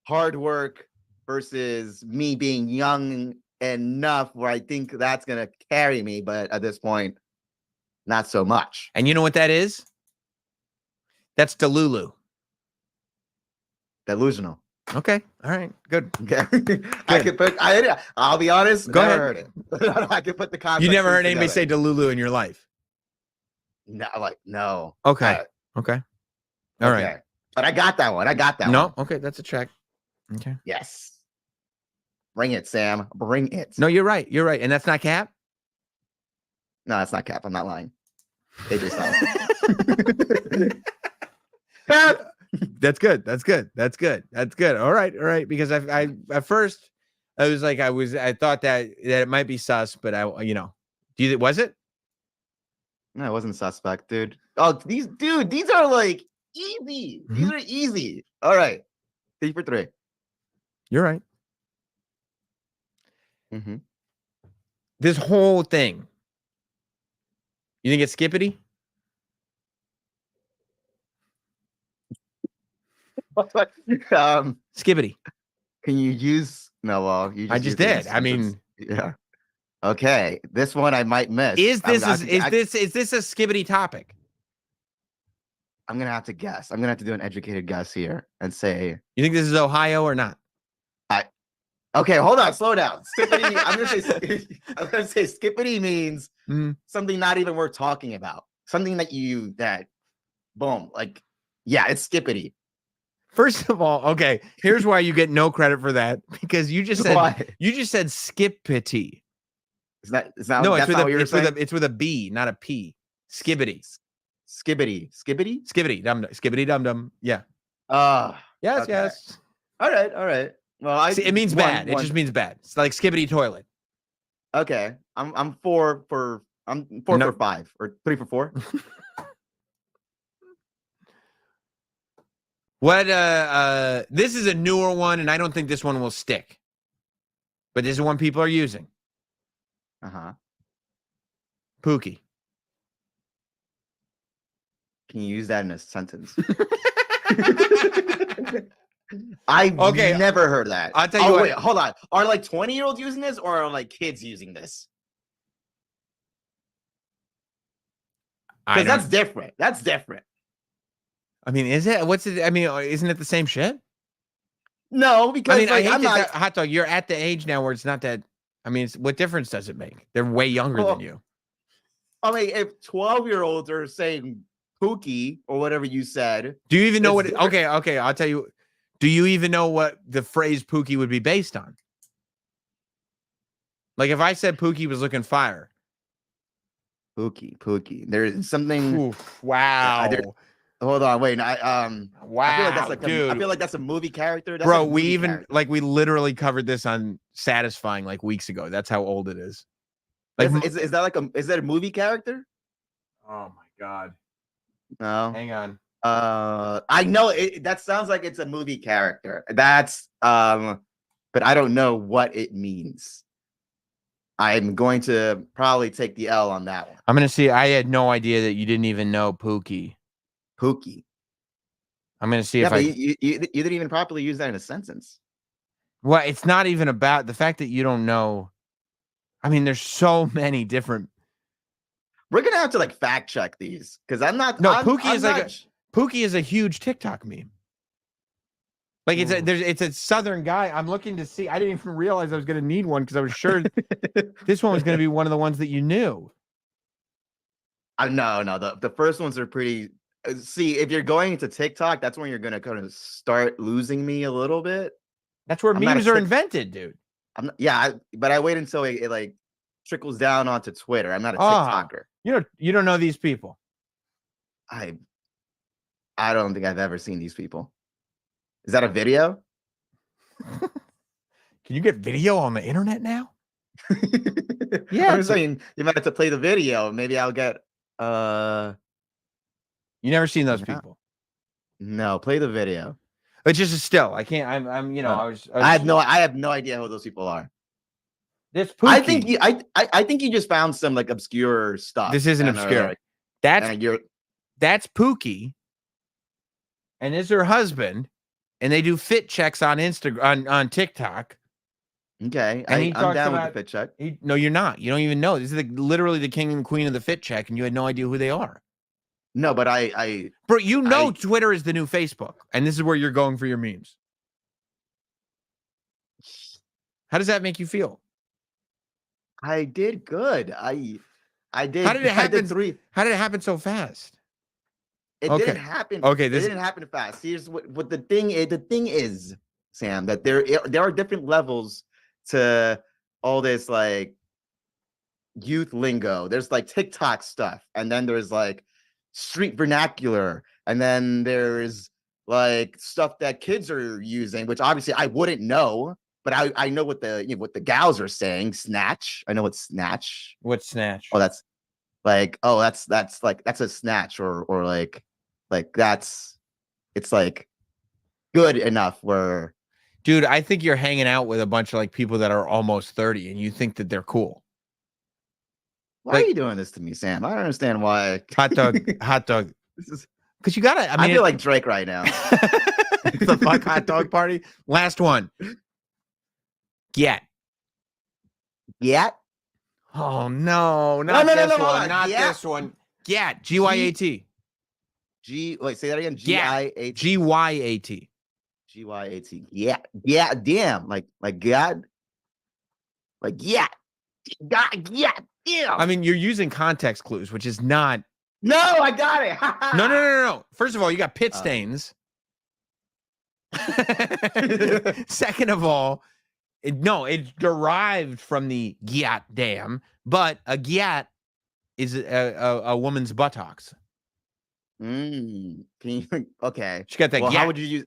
hard work versus me being young enough where I think that's gonna carry me, but at this point, not so much. And you know what that is? That's Delulu. Delusional. Okay. All right. Good. Okay. I'll be honest, Go never ahead. heard it. I could put the context. You never heard anybody together. say Delulu in your life. No, no. Okay. Okay. All right. Okay. But I got that one. No. Okay. That's a check. Okay. Yes. Bring it, Sam. Bring it. No, you're right. You're right. And that's not Cap? No, that's not Cap. I'm not lying. AJ Styles. Cap. That's good. That's good. That's good. That's good. All right. All right. Because I at first I was like, I thought that it might be sus, but was it? No, it wasn't suspect, dude. Oh, these are like easy. These are easy. All right. 3 for 3. You're right. Mm-hmm. This whole thing. You think it's skippity? Skippity. Can you use no? Well, you. I just used it in did. I mean, yeah. Okay, this one I might miss. Is this a skibbity topic? I'm gonna have to guess. I'm gonna have to do an educated guess here and say. You think this is Ohio or not? Okay, hold on, slow down. Skippity. I'm gonna say skippity means something not even worth talking about. Something that boom, like yeah, it's skippity. First of all, okay, here's why you get no credit for that because you just said skippity. It's not. No, that's not what you were saying? it's with a B, not a P. Skibbity. Skibbity. Dum dum. Yeah. Yes, okay. yes. All right. Well, it means bad. It just means bad. It's like skibbity toilet. Okay. I'm 4 for 5 or 3 for 4. What this is a newer one, and I don't think this one will stick. But this is one people are using. Pookie. Can you use that in a sentence? I've never heard that. I'll tell you what. Wait, hold on. Are like 20-year-olds using this or are like kids using this? Because that's different. That's different. I mean, is it? What's it? I mean, isn't it the same shit? No, because I hate hot dog. You're at the age now where it's not that. I mean, what difference does it make? They're way younger than you. I mean, if 12-year-olds are saying Pookie or whatever you said, do you even know what? Okay. I'll tell you. Do you even know what the phrase Pookie would be based on? Like if I said Pookie was looking fire. Pookie. There's something. Oof, wow. Hold on, wait. Wow, I feel like that's dude. I feel like that's a movie character. That's bro, we literally covered this on Satisfying like weeks ago. That's how old it is. Like, is that a movie character? Oh my god. No. Hang on. I know that sounds like it's a movie character. That's but I don't know what it means. I'm going to probably take the L on that one. I'm gonna see. I had no idea that you didn't even know Pookie. I'm gonna see if you didn't even properly use that in a sentence. Well, it's not even about the fact that you don't know. I mean, there's so many different. We're gonna have to like fact check these because I'm not. No, Pookie is a huge TikTok meme. Like it's a Southern guy. I'm looking to see. I didn't even realize I was gonna need one because I was sure this one was gonna be one of the ones that you knew. No. The first ones are pretty. See, if you're going into TikTok, that's when you're gonna kind of start losing me a little bit. That's where memes are invented, dude. But I wait until it like trickles down onto Twitter. I'm not a TikToker. You don't know these people. I don't think I've ever seen these people. Is that a video? Can you get video on the internet now? Yeah, I'm saying you might have to play the video. Maybe I'll get. You never seen those people? No, play the video. It's just a still. I can't. I have no idea who those people are. This I Pookie. think I think you just found some like obscure stuff. This isn't and are obscure. like- That's and you're that's Pookie, and is her husband, and they do fit checks on Instagram on TikTok. okay. And he I'm talks down with about- the fit check. No, you're not. You don't even know. This is literally the king and queen of the fit check, and you had no idea who they are. No, but I Bro, you know I- Twitter is the new Facebook, and this is where you're going for your memes. How does that make you feel? did good. I did. How did it I happen? did 3. How did it happen so fast? It Okay. didn't happen. Okay, it this- didn't happen fast. Here's what the thing is. The thing is, Sam, that there are different levels to all this like youth lingo. There's like TikTok stuff, and then there's like street vernacular, and then there's like stuff that kids are using, which obviously I wouldn't know, but I know what what the gals are saying. Snatch. I know what snatch. What's snatch? Oh, that's like, oh, that's a snatch, or like that's, it's like good enough where, Dude, I think you're hanging out with a bunch of like people that are almost 30, and you think that they're cool. why Like- are you doing this to me, Sam? I don't understand why. Hot dog. This is, Because you gotta. I feel like Drake right now. the fuck hot dog party. Last one. Get. Yeah. Oh no, not no, this hold one. on. Not Gyat. this one. Gyat. G-Y-A-T. Wait, say that again. Gyat. G-I-A-T. G-Y-A-T. G-Y-A-T. Yeah. Yeah. Damn. Like God. Like, yeah. God. Yeah. Damn. I mean, you're using context clues, which is not. No, I got it. No. First of all, you got pit Oh. stains. Second of all, it's derived from the gyat dam, but a gyat is a woman's buttocks. Can you, okay. She got that Well, gyat. how would you use?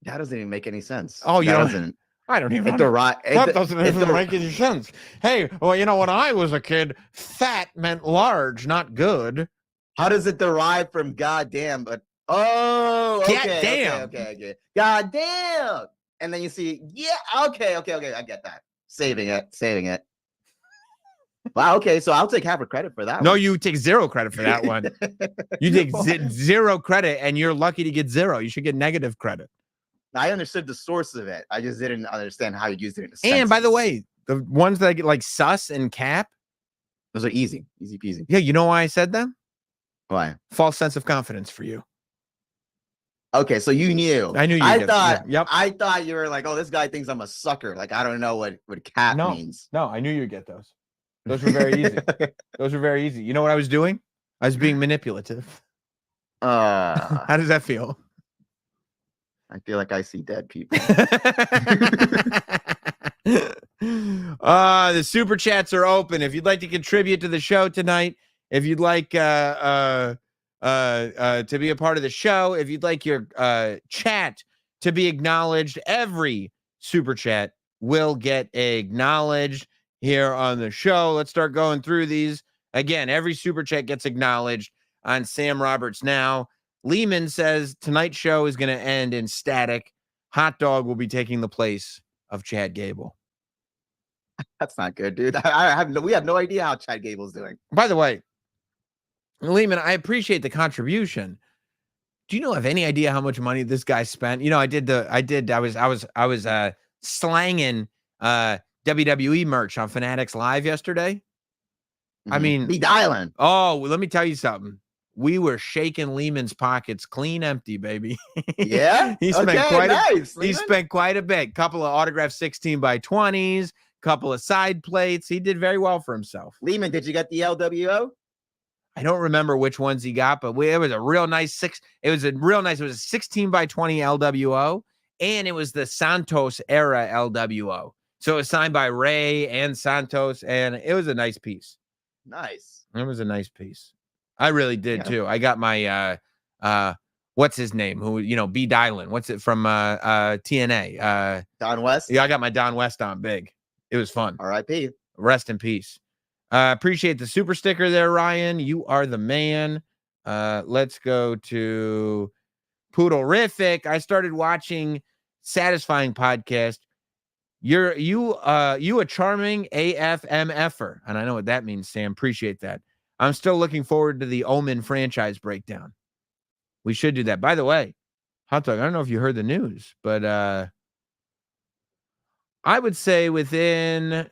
That doesn't even make any sense. Oh, you that don't- doesn't. I don't even It derive. That doesn't even make any sense. Hey, well, when I was a kid, fat meant large, not good. How does it derive from goddamn? But oh, okay, Goddamn. okay. Goddamn. And then you see, yeah, okay. I get that. Saving it. Wow. Okay, so I'll take half a credit for that. No, one. you take zero credit for that one. You take zero credit, and you're lucky to get zero. You should get negative credit. I understood the source of it. I just didn't understand how you used it in a And by the sentence. way, the ones that I get like sus and cap, those are easy peasy. yeah, you know why I said them? Why? False sense of confidence for you. Okay, so you knew. I knew you I did. thought. Yeah, yep. I thought you were like, oh, this guy thinks I'm a sucker. Like I don't know what cat No. means. No, I knew you'd get those. Those were very easy. Those were very easy. You know what I was doing? I was being manipulative. How does that feel? I feel like I see dead people. The super chats are open. If you'd like to contribute to the show tonight, if you'd like to be a part of the show, if you'd like your chat to be acknowledged, every super chat will get acknowledged here on the show. Let's start going through these. Again, every super chat gets acknowledged on Sam Roberts Now. Lehman says tonight's show is going to end in static. Hot Dog will be taking the place of Chad Gable. That's not good, dude. We have no idea how Chad Gable's doing. By the way, Lehman, I appreciate the contribution. Do you have any idea how much money this guy spent? You know, I was slanging WWE merch on Fanatics Live yesterday. I mean, be dialing. Oh, let me tell you something. We were shaking Lehman's pockets clean empty, baby. Yeah, he spent okay, quite nice, he Lehman. spent quite a bit. Couple of autographed 16 by 20s, couple of side plates. He did very well for himself. Lehman, did you get the LWO? I don't remember which ones he got, but it was a real nice it was a 16 by 20 LWO, and it was the Santos era LWO. So it was signed by Ray and Santos, and it was a nice piece. Nice. It was a nice piece. I really did Yeah. too. I got my what's his name? Who, B. Dylan. What's it from TNA? Don West. Yeah, I got my Don West on big. It was fun. R.I.P. Rest in peace. Appreciate the super sticker there, Ryan. You are the man. Let's go to Poodlerific. I started watching Satisfying Podcast. You a charming AFMFer, and I know what that means, Sam. Appreciate that. I'm still looking forward to the Omen franchise breakdown. We should do that. By the way, Hot Dog, I don't know if you heard the news, but I would say within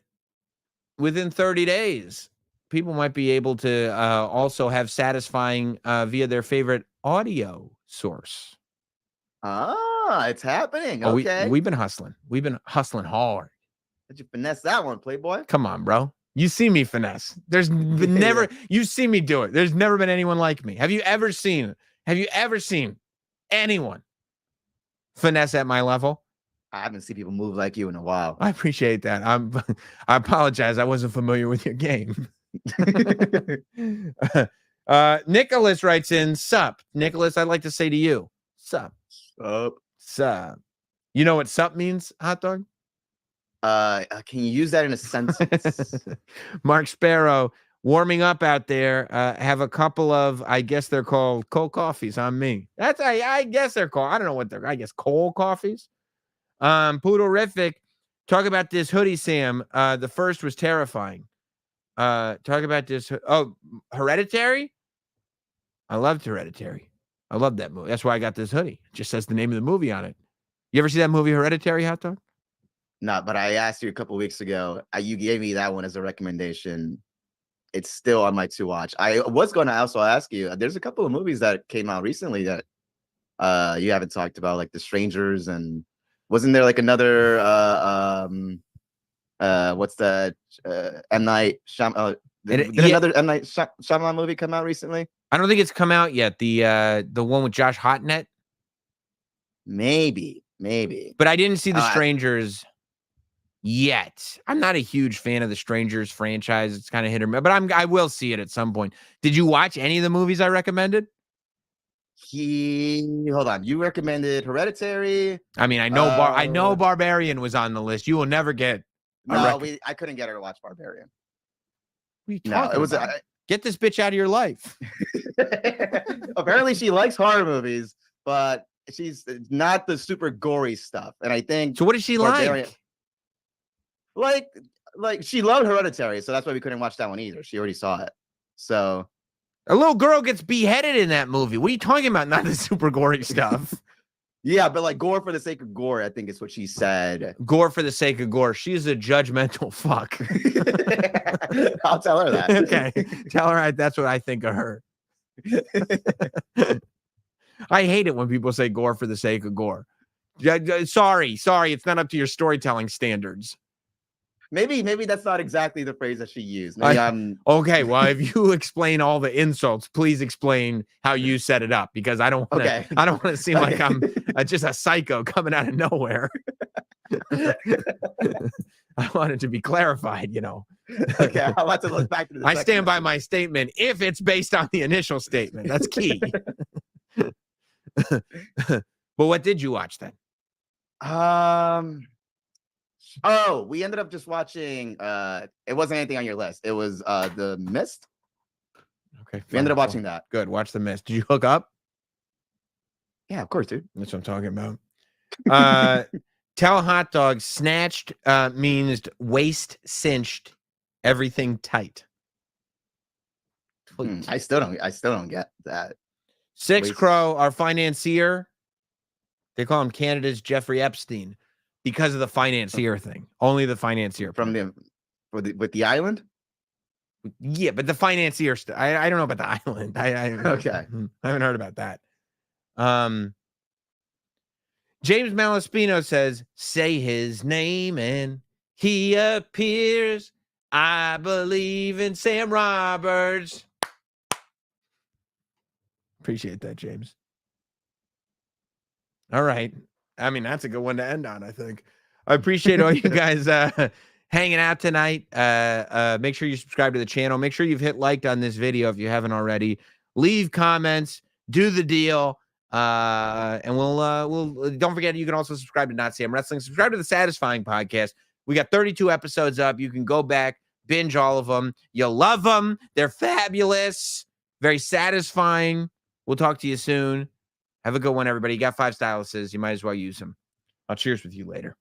30 days, people might be able to also have satisfying via their favorite audio source. Ah, it's happening. Oh, Okay. we've been hustling. We've been hustling hard. Did you finesse that one, Playboy? Come on, bro. You see me finesse. There's been never, you see me do it. There's never been anyone like me. Have you ever seen anyone finesse at my level? I haven't seen people move like you in a while. I appreciate that. I apologize. I wasn't familiar with your game. Nicholas writes in, sup. Nicholas, I'd like to say to you, sup. Sup. You know what sup means, Hot Dog? Can you use that in a sentence? Mark Sparrow, warming up out there. Have a couple of, I guess they're called cold coffees on me. That's I guess they're called. I don't know what they're. I guess cold coffees. Poodlerific, talk about this hoodie, Sam. The first was terrifying. Talk about this. Oh, Hereditary. I loved Hereditary. I love that movie. That's why I got this hoodie. It just says the name of the movie on it. You ever see that movie Hereditary, Hot Dog? No, but I asked you a couple weeks ago. You gave me that one as a recommendation. It's still on my to watch. I was going to also ask you. There's a couple of movies that came out recently that you haven't talked about, like The Strangers, and wasn't there like another what's that M. Night Shyamalan? Did another M. Night Shyamalan movie come out recently? I don't think it's come out yet. The one with Josh Hartnett. Maybe. But I didn't see The Strangers yet. I'm not a huge fan of the Strangers franchise. It's kind of hit or miss, but I will see it at some point. Did you watch any of the movies I recommended? Hold on. You recommended Hereditary. I mean, I know Barbarian was on the list. You will never get. I couldn't get her to watch Barbarian. Get this bitch out of your life. Apparently, she likes horror movies, but she's not the super gory stuff. And I think. So what does she like? Like she loved Hereditary, so that's why we couldn't watch that one either. She already saw it. So a little girl gets beheaded in that movie. What are you talking about? Not the super gory stuff. Yeah, but like gore for the sake of gore, I think is what she said. Gore for the sake of gore. She's a judgmental fuck. I'll tell her that. Okay. Tell her that's what I think of her. I hate it when people say gore for the sake of gore. Sorry. It's not up to your storytelling standards. Maybe that's not exactly the phrase that she used. Maybe okay. Well, if you explain all the insults, please explain how you set it up, because I don't want to. Okay. I don't want to seem like I'm just a psycho coming out of nowhere. I want it to be clarified, you know. Okay, I'll have to look back to the I stand by my statement if it's based on the initial statement. That's key. But what did you watch then? Oh, we ended up just watching. It wasn't anything on your list. It was The Mist. Okay, we ended up watching that. Good. Watch The Mist. Did you hook up? Yeah, of course, dude. That's what I'm talking about. Tell Hot Dog snatched means waist cinched, everything tight. I still don't get that. Six Crow, our financier. They call him Canada's Jeffrey Epstein because of the financier thing. Only the financier with the island. Yeah, but the financier. I don't know about the island. Okay. I haven't heard about that. James Malaspino says, say his name and he appears. I believe in Sam Roberts. Appreciate that, James. All right. I mean, that's a good one to end on, I think. I appreciate all you guys hanging out tonight. Make sure you subscribe to the channel. Make sure you've hit like on this video if you haven't already. Leave comments. Do the deal. And we'll don't forget, you can also subscribe to Notsam Wrestling. Subscribe to the Satisfying Podcast. We got 32 episodes up. You can go back, binge all of them. You'll love them. They're fabulous. Very satisfying. We'll talk to you soon. Have a good one, everybody. You got 5 styluses. You might as well use them. I'll cheers with you later.